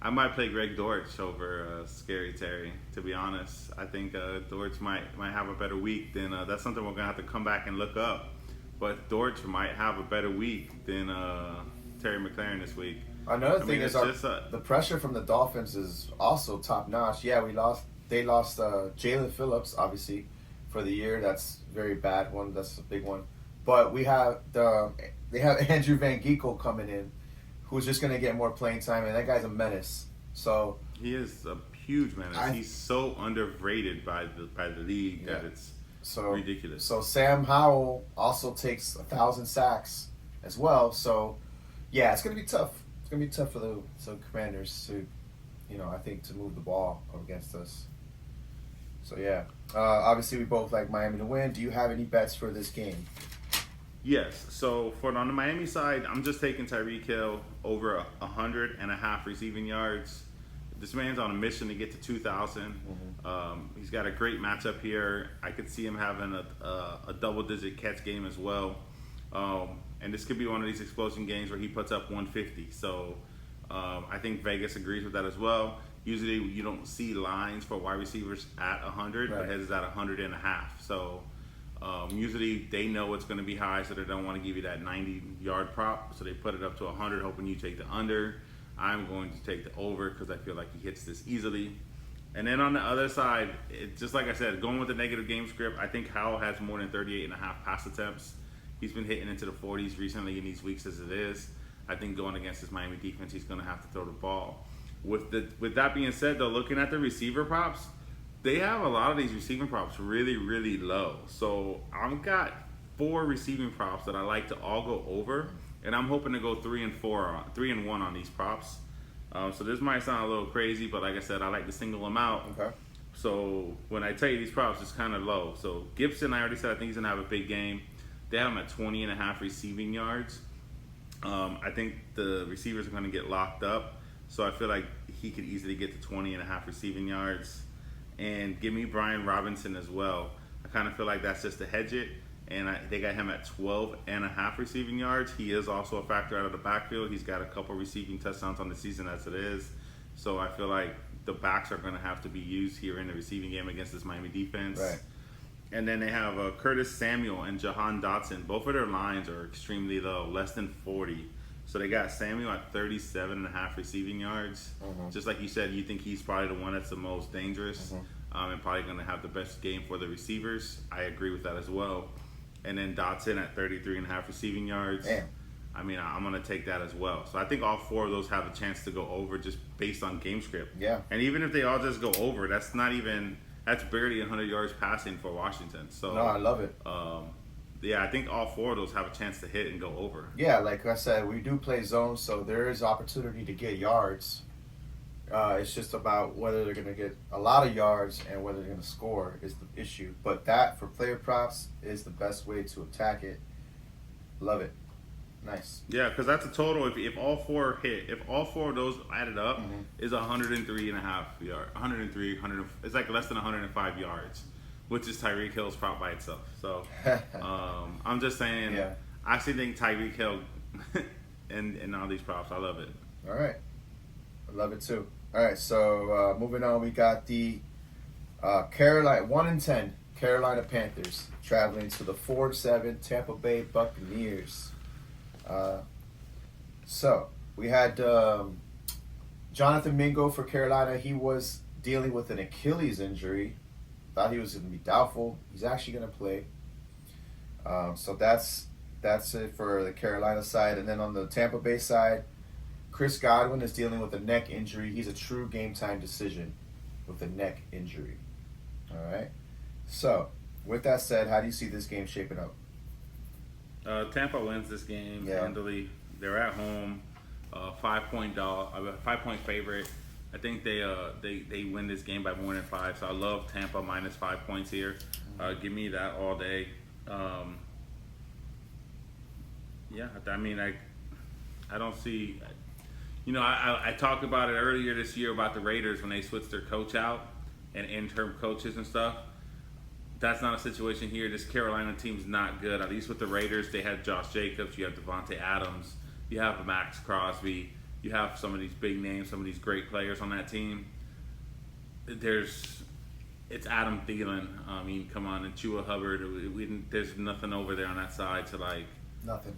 I might play Greg Dortch over Scary Terry, to be honest. I think Dortch might have a better week than that's something we're going to have to come back and look up. But Dortch might have a better week than Terry McLaurin this week. Another thing is the pressure from the Dolphins is also top notch. Yeah, they lost Jalen Phillips, obviously, for the year. That's a very bad one. That's a big one. But they have Andrew Van Ginkel coming in, who's just going to get more playing time, and that guy's a menace. So he is a huge menace. He's so underrated by the league that it's ridiculous. So Sam Howell also takes 1,000 sacks as well. So yeah, it's going to be tough. It's going to be tough for the Commanders to, I think, to move the ball up against us. So yeah, obviously we both like Miami to win. Do you have any bets for this game? Yes. So on the Miami side, I'm just taking Tyreek Hill over 100.5 receiving yards. This man's on a mission to get to 2,000. He's got a great matchup here. I could see him having a double-digit catch game as well. And this could be one of these explosion games where he puts up 150. So I think Vegas agrees with that as well. Usually you don't see lines for wide receivers at 100, Right. but his is at 100.5. So usually they know it's going to be high, so they don't want to give you that 90-yard prop. So they put it up to 100, hoping you take the under. I'm going to take the over because I feel like he hits this easily. And then on the other side, just like I said, going with the negative game script, I think Howell has more than 38.5 pass attempts. He's been hitting into the 40s recently in these weeks as it is. I think going against this Miami defense, he's going to have to throw the ball. With that being said, though, looking at the receiver props, they have a lot of these receiving props really, really low. So I've got 4 receiving props that I like to all go over, and I'm hoping to go 3 and 1 on these props. So this might sound a little crazy, but like I said, I like to single them out. Okay. So when I tell you these props, it's kind of low. So Gibson, I already said I think he's going to have a big game. They have him at 20.5 receiving yards. I think the receivers are going to get locked up. So I feel like he could easily get to 20.5 receiving yards. And give me Brian Robinson as well. I kind of feel like that's just to hedge it. And they got him at 12.5 receiving yards. He is also a factor out of the backfield. He's got a couple receiving touchdowns on the season as it is. So I feel like the backs are going to have to be used here in the receiving game against this Miami defense. Right. And then they have Curtis Samuel and Jahan Dotson. Both of their lines are extremely low, less than 40. So they got Samuel at 37.5 receiving yards. Mm-hmm. Just like you said, you think he's probably the one that's the most dangerous and probably going to have the best game for the receivers. I agree with that as well. And then Dotson at 33.5 receiving yards. Damn. I mean, I'm going to take that as well. So I think all 4 of those have a chance to go over just based on game script. Yeah. And even if they all just go over, that's barely 100 yards passing for Washington. So No, I love it. Yeah, I think all 4 of those have a chance to hit and go over. Yeah, like I said, we do play zones, so there is opportunity to get yards. It's just about whether they're going to get a lot of yards and whether they're going to score is the issue. But that, for player props, is the best way to attack it. Love it. Nice. Yeah, because that's a total. If all 4 hit, if all 4 of those added up, is 103.5 yards. 100. It's like less than 105 yards, which is Tyreek Hill's prop by itself. So I'm just saying. Yeah. I actually think Tyreek Hill and all these props. I love it. All right. I love it too. All right, so moving on, we got the Carolina 1-10 Carolina Panthers traveling to the 4-7 Tampa Bay Buccaneers. So we had Jonathan Mingo for Carolina. He was dealing with an Achilles injury. Thought he was going to be doubtful. He's actually going to play. So that's it for the Carolina side. And then on the Tampa Bay side, Chris Godwin is dealing with a neck injury. He's a true game-time decision with a neck injury. All right? So, with that said, how do you see this game shaping up? Tampa wins this game handily. They're at home, 5-point favorite. I think they win this game by more than 5. So I love Tampa minus 5 points here. Give me that all day. Yeah, I mean, I don't see. You know, I talked about it earlier this year about the Raiders when they switched their coach out and interim coaches and stuff. That's not a situation here. This Carolina team's not good. At least with the Raiders, they had Josh Jacobs, you have Devontae Adams, you have Max Crosby, you have some of these big names, some of these great players on that team. It's Adam Thielen. I mean, come on, and Chua Hubbard. There's nothing over there on that side to Nothing.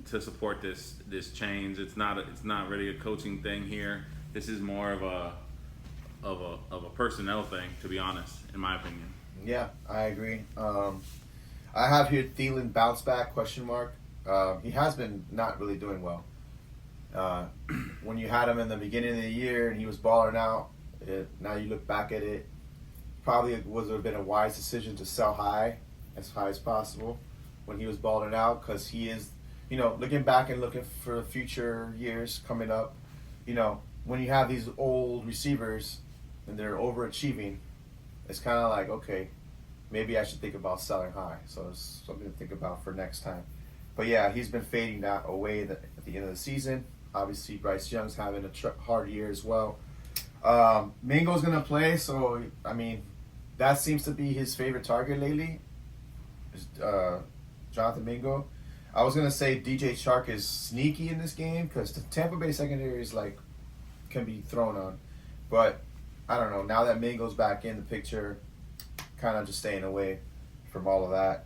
To support this change. It's not really a coaching thing here. This is more of a personnel thing, to be honest, in my opinion. Yeah, I agree. I have here Thielen bounce back ? He has been not really doing well. When you had him in the beginning of the year and he was balling out, now you look back at it, probably would have been a wise decision to sell high as possible when he was balling out, because he is, looking back and looking for future years coming up, when you have these old receivers and they're overachieving, it's kind of like, okay, maybe I should think about selling high. So it's something to think about for next time. But yeah, he's been fading that away at the end of the season. Obviously, Bryce Young's having a hard year as well. Mingo's going to play, so, I mean, that seems to be his favorite target lately, is Jonathan Mingo. I was going to say DJ Chark is sneaky in this game because the Tampa Bay secondary is can be thrown on. But I don't know. Now that Mingo's back in the picture, kind of just staying away from all of that.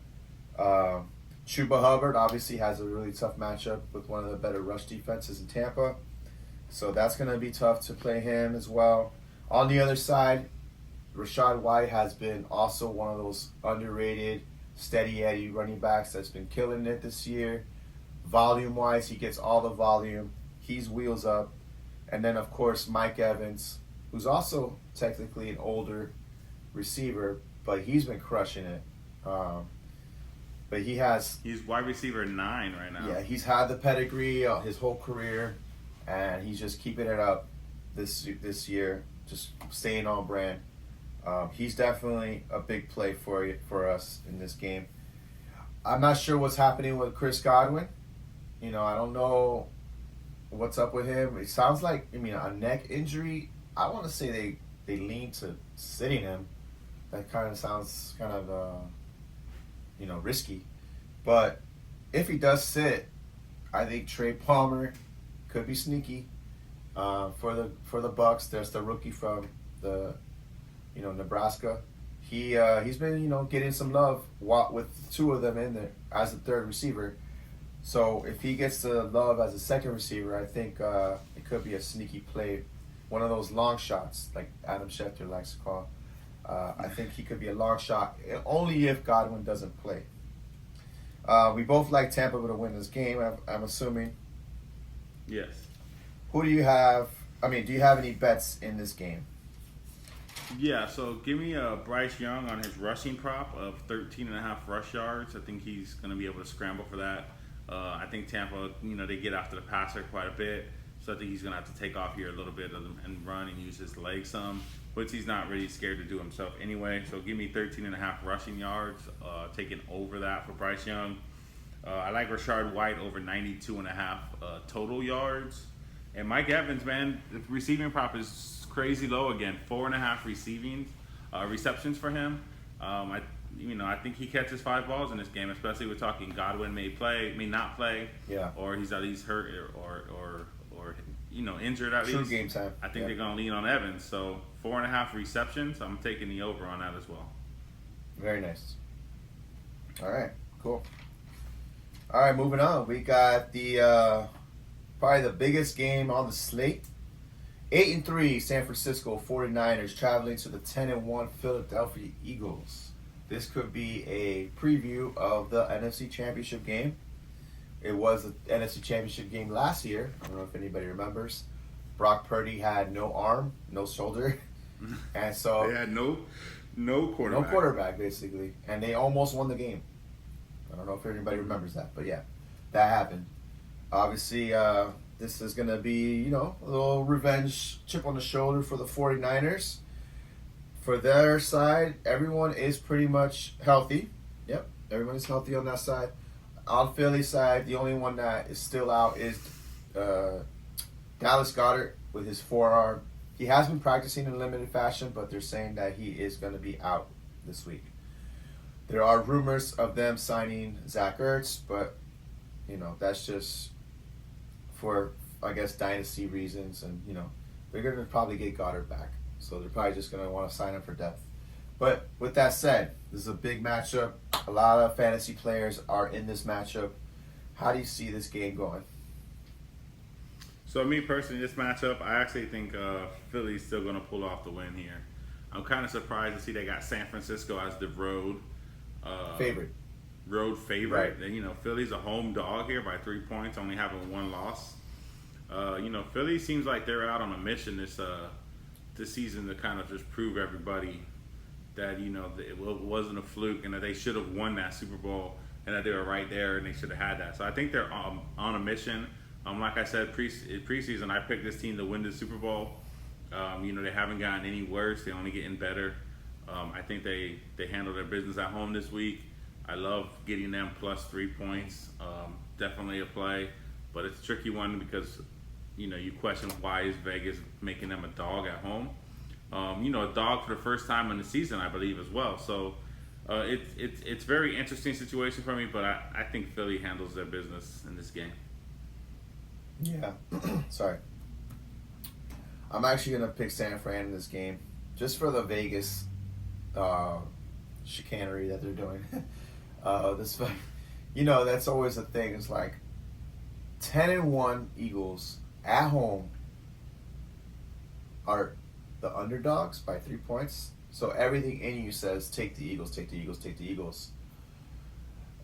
Chuba Hubbard obviously has a really tough matchup with one of the better rush defenses in Tampa. So that's going to be tough to play him as well. On the other side, Rashad White has been also one of those underrated, steady Eddie running backs that's been killing it this year. Volume-wise, he gets all the volume. He's wheels up. And then, of course, Mike Evans, who's also technically an older receiver, but he's been crushing it. But he's wide receiver 9 right now. Yeah, he's had the pedigree his whole career, and he's just keeping it up this year, just staying on brand. He's definitely a big play for us in this game. I'm not sure what's happening with Chris Godwin. I don't know what's up with him. It sounds like, a neck injury. I want to say they lean to sitting him. That kind of sounds kind of risky. But if he does sit, I think Trey Palmer could be sneaky for the Bucks. There's the rookie from the Nebraska. He's been getting some love with 2 of them in there as the third receiver. So if he gets the love as a second receiver, I think it could be a sneaky play, one of those long shots like Adam Schefter likes to call. I think he could be a long shot only if Godwin doesn't play. We both like Tampa to win this game, I'm assuming. Yes. Who do you have? Do you have any bets in this game? Yeah, so give me Bryce Young on his rushing prop of 13.5 rush yards. I think he's going to be able to scramble for that. I think Tampa, they get after the passer quite a bit. So I think he's going to have to take off here a little bit and run and use his legs some, which he's not really scared to do himself anyway. So give me 13.5 rushing yards, taking over that for Bryce Young. I like Rashad White over 92.5 total yards. And Mike Evans, man, the receiving prop is crazy low again. 4.5 receptions for him. I think he catches 5 balls in this game, especially we're talking Godwin may not play, or he's at least hurt or injured at least. True game time. I think they're going to lean on Evans. So 4.5 receptions. I'm taking the over on that as well. Very nice. All right, cool. All right, moving on. We got the probably the biggest game on the slate. 8-3 San Francisco 49ers traveling to the 10-1 Philadelphia Eagles. This could be a preview of the NFC Championship game. It was the NFC Championship game last year. I don't know if anybody remembers. Brock Purdy had no arm, no shoulder, and so they had no quarterback. No quarterback, basically, and they almost won the game. I don't know if anybody remembers that, but yeah, that happened. Obviously, this is going to be, a little revenge chip on the shoulder for the 49ers. For their side, everyone is pretty much healthy. Yep, everyone is healthy on that side. On Philly's side, the only one that is still out is Dallas Goedert with his forearm. He has been practicing in limited fashion, but they're saying that he is going to be out this week. There are rumors of them signing Zach Ertz, but, that's just for, I guess, dynasty reasons. And, they're going to probably get Goddard back. So they're probably just going to want to sign him for depth. But with that said, this is a big matchup. A lot of fantasy players are in this matchup. How do you see this game going? So me personally, this matchup, I actually think Philly's still going to pull off the win here. I'm kind of surprised to see they got San Francisco as the road favorite. Right. And, Philly's a home dog here by 3 points, only having 1 loss. Philly seems like they're out on a mission this season to kind of just prove everybody that, it wasn't a fluke and that they should have won that Super Bowl and that they were right there and they should have had that. So I think they're on a mission. Like I said, preseason, I picked this team to win the Super Bowl. They haven't gotten any worse. They're only getting better. I think they handle their business at home this week. I love getting them plus 3 points. Definitely a play, but it's a tricky one because, you question why is Vegas making them a dog at home. A dog for the first time in the season, I believe, as well. So it's very interesting situation for me, but I think Philly handles their business in this game. Yeah. Sorry. I'm actually gonna pick San Fran in this game, just for the Vegas chicanery that they're doing. This, that's always a thing. It's like 10-1 Eagles at home are the underdogs by 3 points. So everything in you says take the Eagles, take the Eagles, take the Eagles,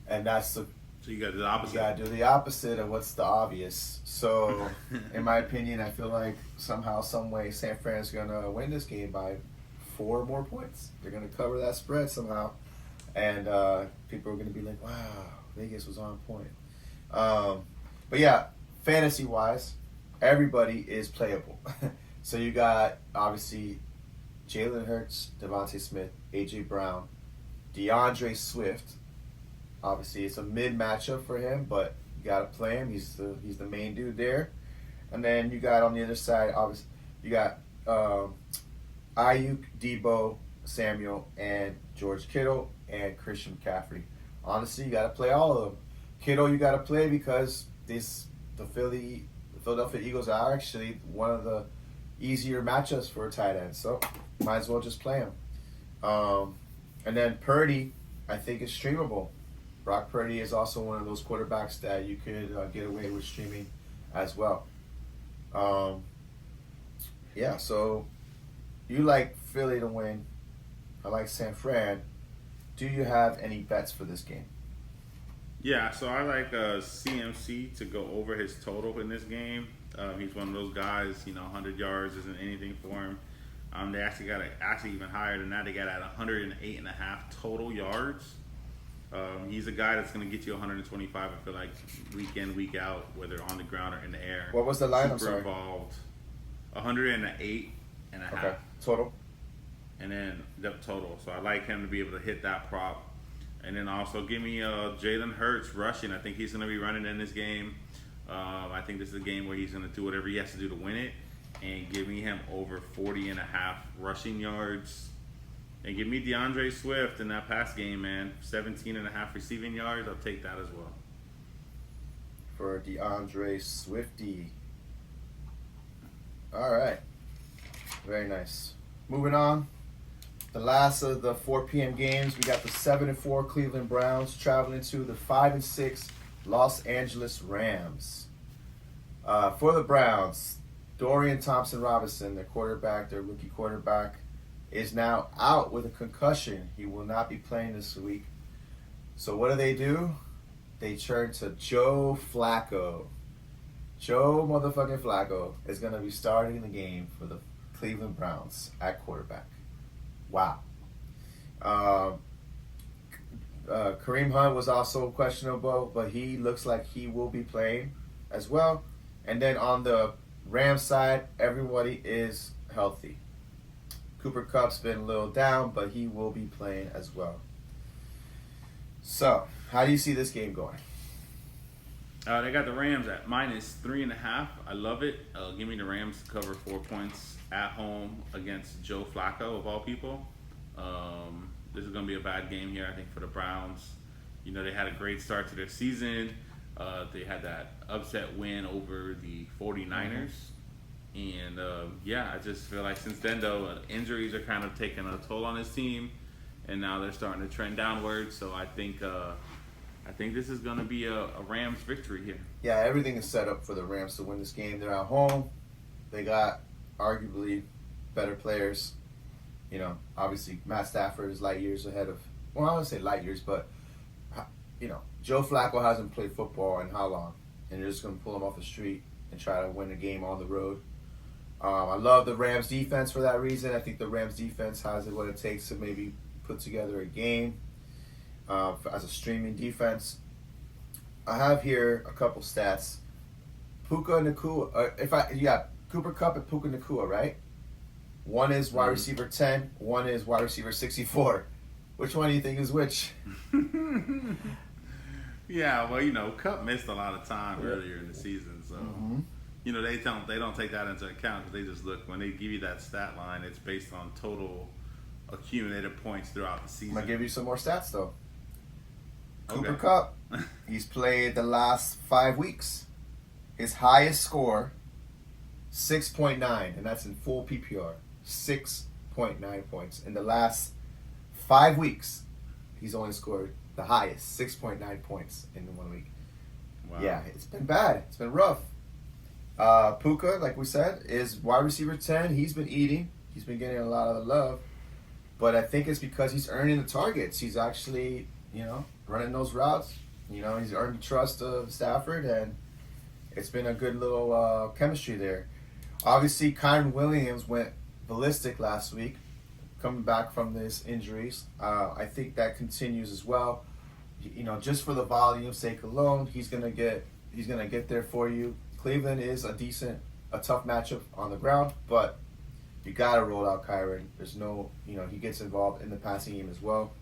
and that's the. So you got to do the opposite. You got to do the opposite of what's the obvious. So, in my opinion, I feel like somehow, some way, San Fran's gonna win this game by 4 more points. They're gonna cover that spread somehow, and people are gonna be like, "Wow, Vegas was on point." But yeah, fantasy-wise, everybody is playable. So you got obviously Jalen Hurts, Devontae Smith, AJ Brown, DeAndre Swift. Obviously, it's a mid matchup for him, but you gotta play him. He's the main dude there. And then you got on the other side, obviously, you got Ayuk, Debo, Samuel, and George Kittle and Christian McCaffrey. Honestly, you gotta play all of them. Kittle, you gotta play because the Philadelphia Eagles are actually one of the easier matchups for a tight end, so might as well just play him. And then Purdy, I think, is streamable. Brock Purdy is also one of those quarterbacks that you could get away with streaming as well. So you like Philly to win. I like San Fran. Do you have any bets for this game? Yeah, so I like CMC to go over his total in this game. He's one of those guys, 100 yards isn't anything for him. They actually got even higher than that. They got at 108.5 total yards. He's a guy that's going to get you 125, I feel like, week in, week out, whether on the ground or in the air. What was the line? I'm Super sorry. involved. 108.5. Okay, total. And then the total. So I like him to be able to hit that prop. And then also give me Jalen Hurts rushing. I think he's going to be running in this game. I think this is a game where he's going to do whatever he has to do to win it. And give me him over 40.5 rushing yards. And give me DeAndre Swift in that pass game, man. 17.5 receiving yards. I'll take that as well. For DeAndre Swifty. All right. Very nice. Moving on. The last of the 4 p.m. games, we got the 7-4 Cleveland Browns traveling to the 5-6 Los Angeles Rams. For the Browns, Dorian Thompson-Robinson, their quarterback, their rookie quarterback, is now out with a concussion. He will not be playing this week. So what do? They turn to Joe Flacco. Joe motherfucking Flacco is going to be starting the game for the Cleveland Browns at quarterback. Wow. Kareem Hunt was also questionable, but he looks like he will be playing as well. And then on the Rams side, everybody is healthy. Cooper Kupp's been a little down, but he will be playing as well. So, how do you see this game going? They got the Rams at -3.5. I love it. Give me the Rams to cover 4 points at home against Joe Flacco, of all people. This is going to be a bad game here, I think, for the Browns. They had a great start to their season. They had that upset win over the 49ers. And, I just feel like since then, though, injuries are kind of taking a toll on his team. And now they're starting to trend downward. So I think this is going to be a Rams victory here. Yeah, everything is set up for the Rams to win this game. They're at home. They got arguably better players. Obviously Matt Stafford is light years ahead of, well, I wouldn't say light years, but, Joe Flacco hasn't played football in how long? And you're just going to pull him off the street and try to win a game on the road. I love the Rams defense for that reason. I think the Rams defense has what it takes to maybe put together a game as a streaming defense. I have here a couple stats. Puka Nacua. You got Cooper Kupp and Puka Nacua, right? One is wide receiver 10. One is wide receiver 64. Which one do you think is which? Yeah, well, Kupp missed a lot of time earlier in the season, so they don't take that into account. They just look when they give you that stat line, it's based on total accumulated points throughout the season. I'm gonna give you some more stats though. Okay. Cooper Kupp, he's played the last 5 weeks. His highest score, 6.9, and that's in full PPR. 6.9 points. In the last 5 weeks, he's only scored the highest, 6.9 points in 1 week. Wow. Yeah, it's been bad. It's been rough. Puka, like we said, is wide receiver 10. He's been eating. He's been getting a lot of the love. But I think it's because he's earning the targets. He's actually, running those routes. He's earned the trust of Stafford, and it's been a good little chemistry there. Obviously, Kyron Williams went ballistic last week, coming back from his injuries. I think that continues as well. Just for the volume sake alone, he's gonna get there for you. Cleveland is a tough matchup on the ground, but you gotta roll out Kyron. There's no, he gets involved in the passing game as well.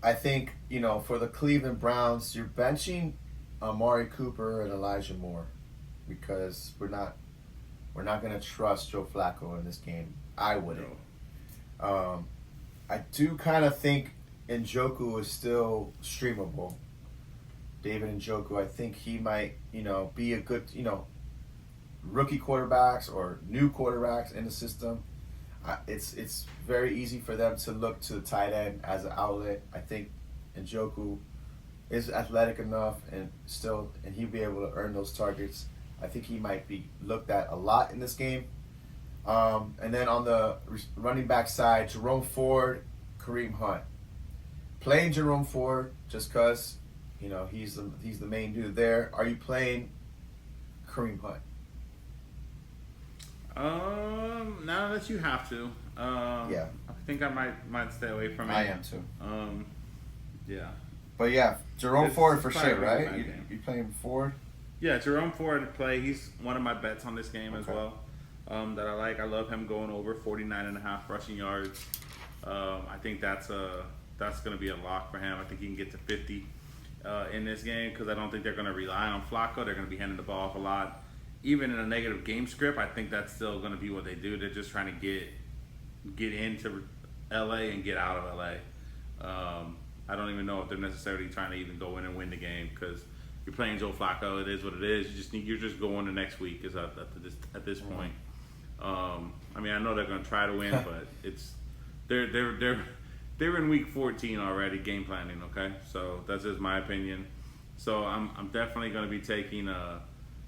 I think for the Cleveland Browns, you're benching Amari Cooper and Elijah Moore because we're not gonna trust Joe Flacco in this game. I wouldn't. I do kind of think Njoku is still streamable. David Njoku, I think he might, be a good, rookie quarterbacks or new quarterbacks in the system. It's very easy for them to look to the tight end as an outlet. I think Njoku is athletic enough and he'll be able to earn those targets. I think he might be looked at a lot in this game. And then on the running back side, Jerome Ford, Kareem Hunt. Playing Jerome Ford just because, he's the main dude there. Are you playing Kareem Hunt? Now that you have to. Yeah. I think I might stay away from it. I am too. Yeah. But yeah, Jerome Ford for sure, right? You playing Ford? Yeah, Jerome Ford to play. He's one of my bets on this game as well. That I like. I love him going over 49.5 rushing yards. I think that's going to be a lock for him. I think he can get to 50 in this game because I don't think they're going to rely on Flacco. They're going to be handing the ball off a lot. Even in a negative game script, I think that's still going to be what they do. They're just trying to get into LA and get out of LA. I don't even know if they're necessarily trying to even go in and win the game because you're playing Joe Flacco. It is what it is. You're just going to next week is at this point. I mean, I know they're going to try to win, but they're in week 14 already game planning. Okay, so that's just my opinion. So I'm definitely going to be taking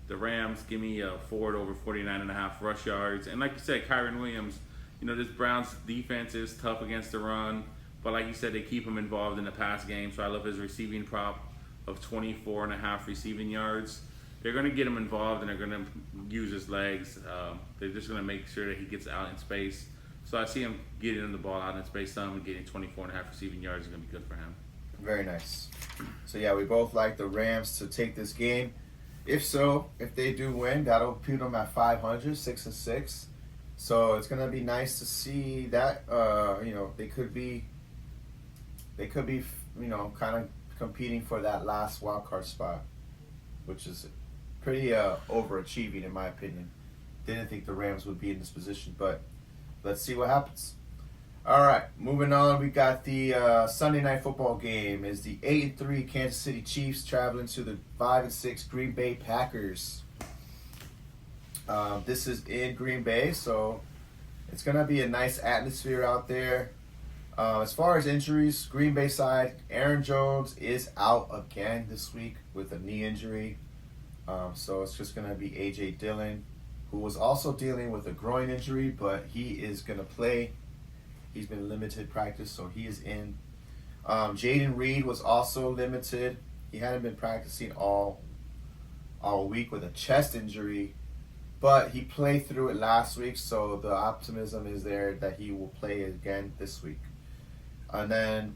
the Rams. Give me Ford over 49.5 rush yards, and like you said, Kyron Williams. This Browns defense is tough against the run, but like you said, they keep him involved in the pass game. So I love his receiving prop of 24.5 receiving yards. They're going to get him involved, and they're going to use his legs. They're just going to make sure that he gets out in space. So I see him getting the ball out in space some and getting 24.5 receiving yards is going to be good for him. Very nice. So yeah, we both like the Rams to take this game. If they do win, that'll put them at 500, 6-6. So it's gonna be nice to see that they could be kind of competing for that last wild card spot, which is pretty overachieving in my opinion. Didn't think the Rams would be in this position, but let's see what happens. All right, moving on. We got the Sunday night football game. Is the 8-3 Kansas City Chiefs traveling to the 5-6 Green Bay Packers. This is in Green Bay, so it's gonna be a nice atmosphere out there. As far as injuries, Green Bay side, Aaron Jones is out again this week with a knee injury. So it's just gonna be A.J. Dillon, who was also dealing with a groin injury, but he is gonna play. He's been limited practice, so he is in. Jaden Reed was also limited. He hadn't been practicing all week with a chest injury, but he played through it last week, so the optimism is there that he will play again this week. And then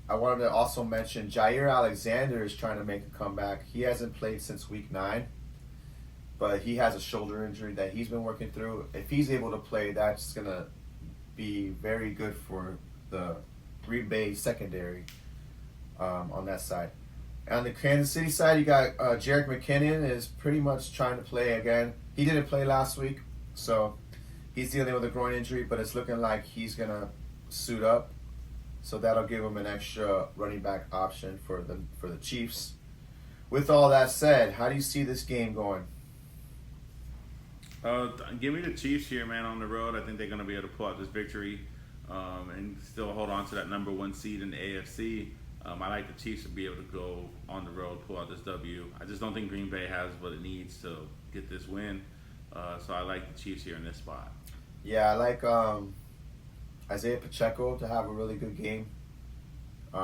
I wanted to also mention Jair Alexander is trying to make a comeback. He hasn't played since week 9, but he has a shoulder injury that he's been working through. If he's able to play, that's going to be very good for the Green Bay secondary on that side. On the Kansas City side, you got Jerick McKinnon is pretty much trying to play again. He didn't play last week, so he's dealing with a groin injury, but it's looking like he's going to suit up. So that'll give him an extra running back option for the Chiefs. With all that said, how do you see this game going? Give me the Chiefs here, man, on the road. I think they're going to be able to pull out this victory and still hold on to that number one seed in the AFC. I like the Chiefs to be able to go on the road, pull out this W. I just don't think Green Bay has what it needs to get this win. So I like the Chiefs here in this spot. Yeah, I like Isaiah Pacheco to have a really good game.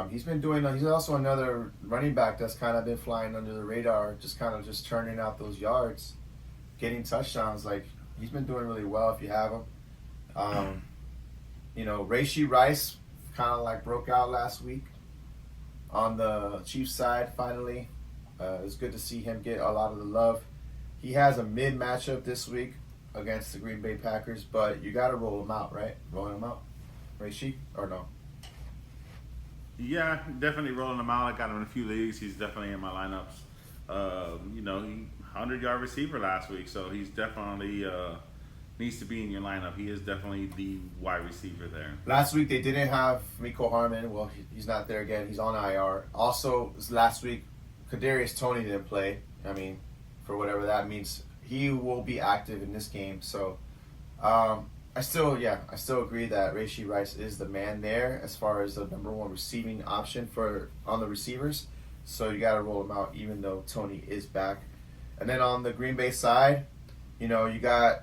He's also another running back that's kind of been flying under the radar, just turning out those yards, getting touchdowns. Like, he's been doing really well if you have him. Rashee Rice kind of like broke out last week on the Chiefs side finally. It's good to see him get a lot of the love. He has a mid matchup this week against the Green Bay Packers, but you got to roll him out, right? Rolling him out, Rashee, or no? Yeah, definitely rolling him out. I got him in a few leagues. He's definitely in my lineups. He 100-yard receiver last week, so he's definitely needs to be in your lineup. He is definitely the wide receiver there. Last week they didn't have Mecole Hardman. Well, he's not there again. He's on IR. Also, last week, Kadarius Toney didn't play. I mean, for whatever that means, he will be active in this game. So, I still agree that Rashee Rice is the man there as far as the number one receiving option on the receivers. So you got to roll him out, even though Toney is back. And then on the Green Bay side, you got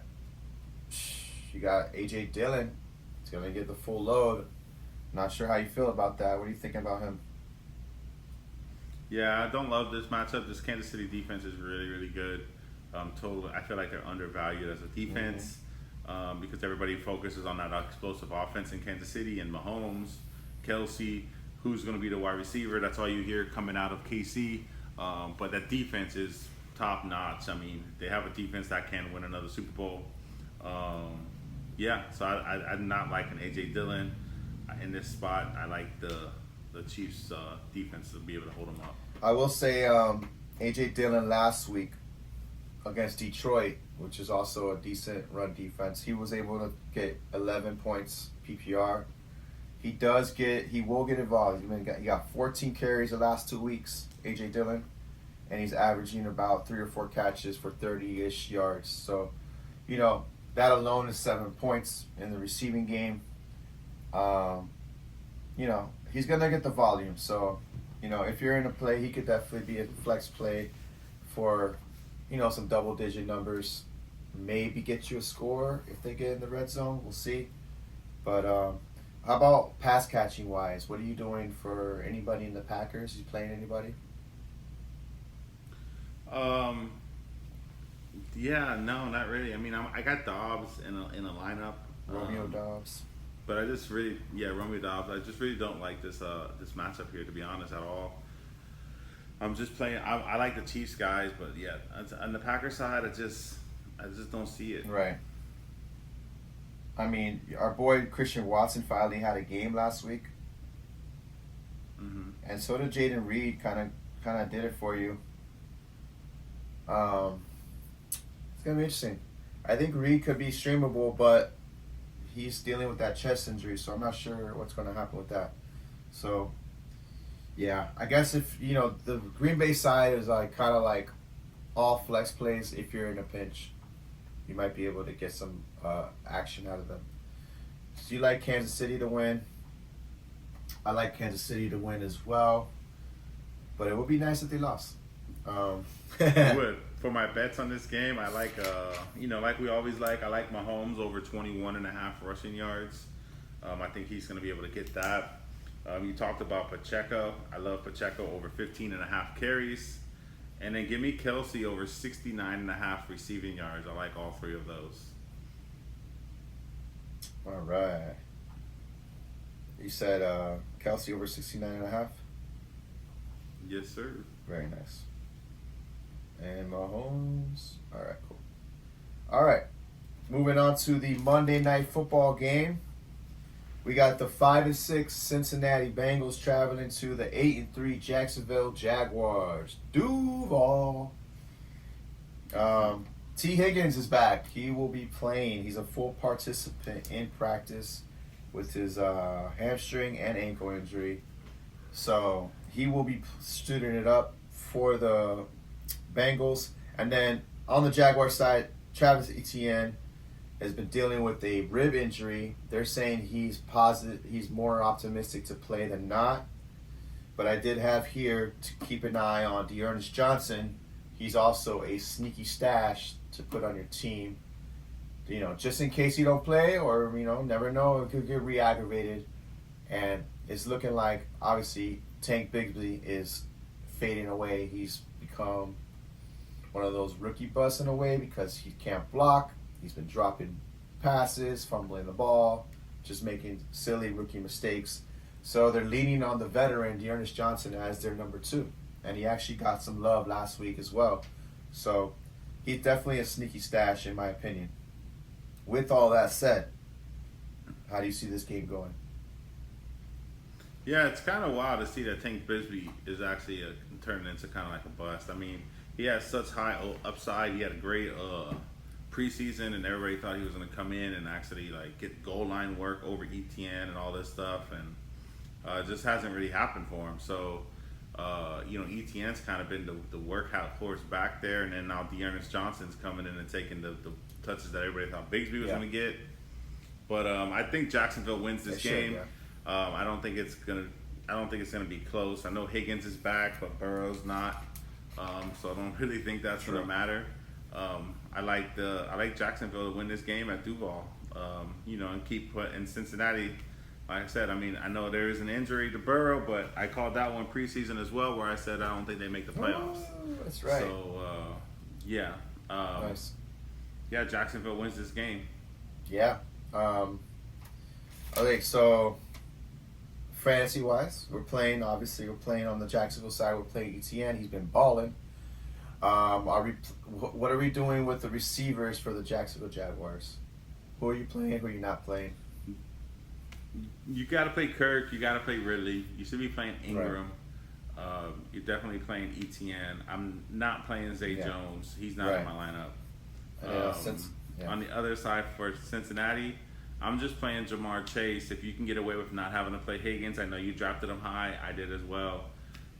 AJ Dillon. He's gonna get the full load. Not sure how you feel about that. What are you thinking about him? Yeah, I don't love this matchup. This Kansas City defense is really, really good. I feel like they're undervalued as a defense. Because everybody focuses on that explosive offense in Kansas City and Mahomes, Kelsey, who's going to be the wide receiver. That's all you hear coming out of KC. But that defense is top notch. I mean, they have a defense that can win another Super Bowl. So I'm not liking A.J. Dillon in this spot. I like the Chiefs' defense to be able to hold them up. I will say A.J. Dillon last week against Detroit, which is also a decent run defense, he was able to get 11 points PPR. He will get involved. He got 14 carries the last 2 weeks, A.J. Dillon, and he's averaging about 3 or 4 catches for 30-ish yards. So, that alone is 7 points in the receiving game. He's going to get the volume. So, if you're in a play, he could definitely be a flex play for some double-digit numbers, maybe get you a score if they get in the red zone. We'll see. But how about pass catching wise? What are you doing for anybody in the Packers? You playing anybody? Yeah, no, not really. I mean, I got Dobbs in a lineup. Romeo Dobbs. But Romeo Dobbs. I just really don't like this matchup here, to be honest, at all. I'm just playing. I like the Chiefs guys, but yeah, on the Packers side, I just don't see it. Right. I mean, our boy Christian Watson finally had a game last week, and so did Jaden Reed. Kind of did it for you. It's gonna be interesting. I think Reed could be streamable, but he's dealing with that chest injury, so I'm not sure what's going to happen with that. So. Yeah, I guess if, the Green Bay side is kind of like all flex plays. If you're in a pinch, you might be able to get some action out of them. So you like Kansas City to win. I like Kansas City to win as well. But it would be nice if they lost. It would. For my bets on this game, I like, like we always like, I like Mahomes over 21.5 rushing yards. I think he's going to be able to get that. You talked about Pacheco. I love Pacheco over 15.5 carries. And then give me Kelsey over 69.5 receiving yards. I like all three of those. All right. You said Kelsey over 69.5? Yes, sir. Very nice. And Mahomes. All right, cool. All right. Moving on to the Monday Night Football game. We got the 5-6 Cincinnati Bengals traveling to the 8-3 Jacksonville Jaguars. Duval. T. Higgins is back. He will be playing. He's a full participant in practice with his hamstring and ankle injury. So he will be suiting it up for the Bengals. And then on the Jaguar side, Travis Etienne has been dealing with a rib injury. They're saying he's positive. He's more optimistic to play than not. But I did have here to keep an eye on D'Ernest Johnson. He's also a sneaky stash to put on your team. Just in case you don't play, or never know, it could get re-aggravated. And it's looking like obviously Tank Bigsby is fading away. He's become one of those rookie busts in a way because he can't block. He's been dropping passes, fumbling the ball, just making silly rookie mistakes. So they're leaning on the veteran D'Ernest Johnson as their number 2. And he actually got some love last week as well. So he's definitely a sneaky stash in my opinion. With all that said, how do you see this game going? Yeah, it's kind of wild to see that Tank Bigsby is actually turning into kind of like a bust. I mean, he has such high upside. He had a great preseason, and everybody thought he was going to come in and actually like get goal line work over ETN and all this stuff, and it just hasn't really happened for him. So, ETN's kind of been the workout horse back there, and then now D'Ernest Johnson's coming in and taking the touches that everybody thought Bigsby was going to get. But I think Jacksonville wins this game. I don't think it's gonna be close. I know Higgins is back, but Burrow's not. So I don't really think that's gonna matter. I like Jacksonville to win this game at Duval. And keep putting Cincinnati. Like I said, I mean, I know there is an injury to Burrow, but I called that one preseason as well, where I said I don't think they make the playoffs. Oh, that's right. So nice. Yeah, Jacksonville wins this game. Yeah. Okay, so fantasy-wise, we're playing on the Jacksonville side. We're playing ETN. He's been balling. What are we doing with the receivers for the Jacksonville Jaguars? Who are you playing? Who are you not playing? You got to play Kirk. You got to play Ridley. You should be playing Ingram. Right. You're definitely playing ETN. I'm not playing Zay Jones. He's not in my lineup. On the other side for Cincinnati, I'm just playing Jamar Chase. If you can get away with not having to play Higgins, I know you drafted him high. I did as well.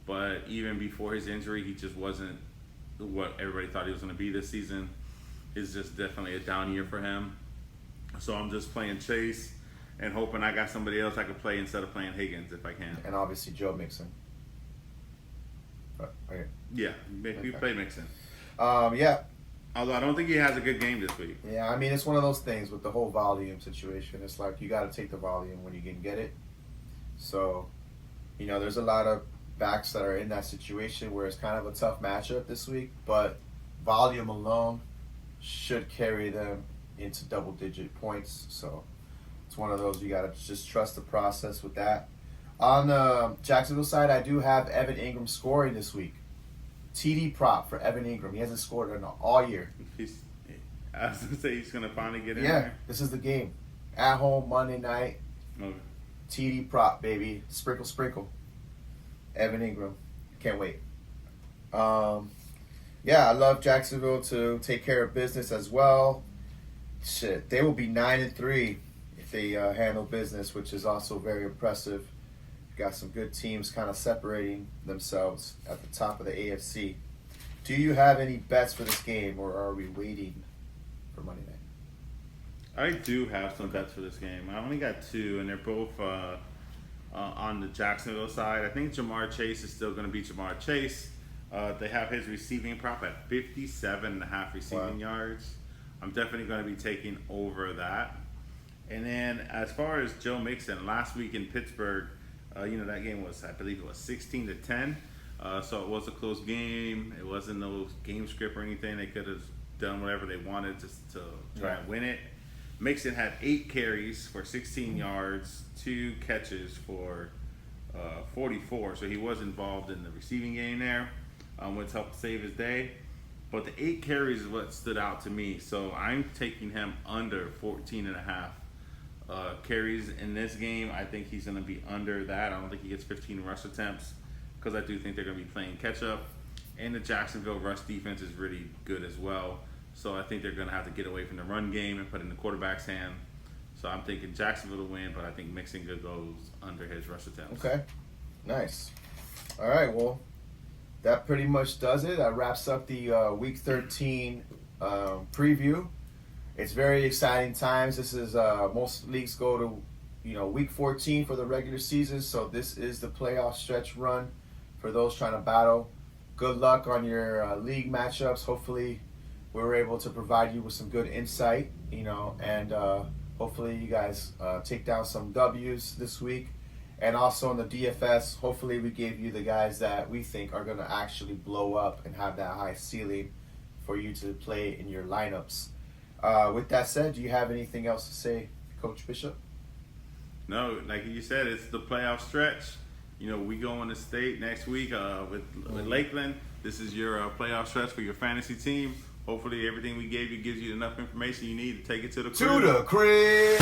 But even before his injury, he just wasn't what everybody thought he was going to be this season. It's just definitely a down year for him. So I'm just playing Chase and hoping I got somebody else I could play instead of playing Higgins if I can. And obviously Joe Mixon. Okay. Yeah, we play Mixon. Yeah. Although I don't think he has a good game this week. Yeah, I mean, it's one of those things with the whole volume situation. It's like you got to take the volume when you can get it. So, there's a lot of backs that are in that situation where it's kind of a tough matchup this week, but volume alone should carry them into double-digit points. So, it's one of those you got to just trust the process with that. On the Jacksonville side, I do have Evan Ingram scoring this week. TD prop for Evan Ingram. He hasn't scored all year. I was going to say he's going to finally get in there. Yeah, this is the game. At home, Monday night. Okay. TD prop, baby. Sprinkle, sprinkle. Evan Ingram. Can't wait. I love Jacksonville to take care of business as well. Shit, they will be 9-3 if they handle business, which is also very impressive. Got some good teams kind of separating themselves at the top of the AFC. Do you have any bets for this game, or are we waiting for Monday night? I do have some bets for this game. I only got 2, and they're both on the Jacksonville side. I think Jamar Chase is still going to be Jamar Chase. They have his receiving prop at 57.5 receiving yards. I'm definitely going to be taking over that. And then as far as Joe Mixon, last week in Pittsburgh, that game was, I believe it was 16-10. So it was a close game. It wasn't no game script or anything. They could have done whatever they wanted to try and win it. Mixon had 8 carries for 16 yards, 2 catches for 44. So he was involved in the receiving game there, which helped save his day. But the 8 carries is what stood out to me. So I'm taking him under 14.5. Carries in this game. I think he's going to be under that. I don't think he gets 15 rush attempts because I do think they're going to be playing catch up. And the Jacksonville rush defense is really good as well. So I think they're going to have to get away from the run game and put it in the quarterback's hand. So I'm thinking Jacksonville to win, but I think Mixon goes under his rush attempts. Okay. Nice. All right. Well, that pretty much does it. That wraps up the Week 13 preview. It's very exciting times. This is most leagues go to week 14 for the regular season, so this is the playoff stretch run for those trying to battle. Good luck on your league matchups. Hopefully, we were able to provide you with some good insight, and hopefully you guys take down some W's this week. And also in the DFS, hopefully we gave you the guys that we think are going to actually blow up and have that high ceiling for you to play in your lineups. With that said, do you have anything else to say, Coach Bishop? No, like you said, it's the playoff stretch. We go on the state next week with Lakeland. This is your playoff stretch for your fantasy team. Hopefully everything we gave you gives you enough information you need to take it to the crib. To the crib!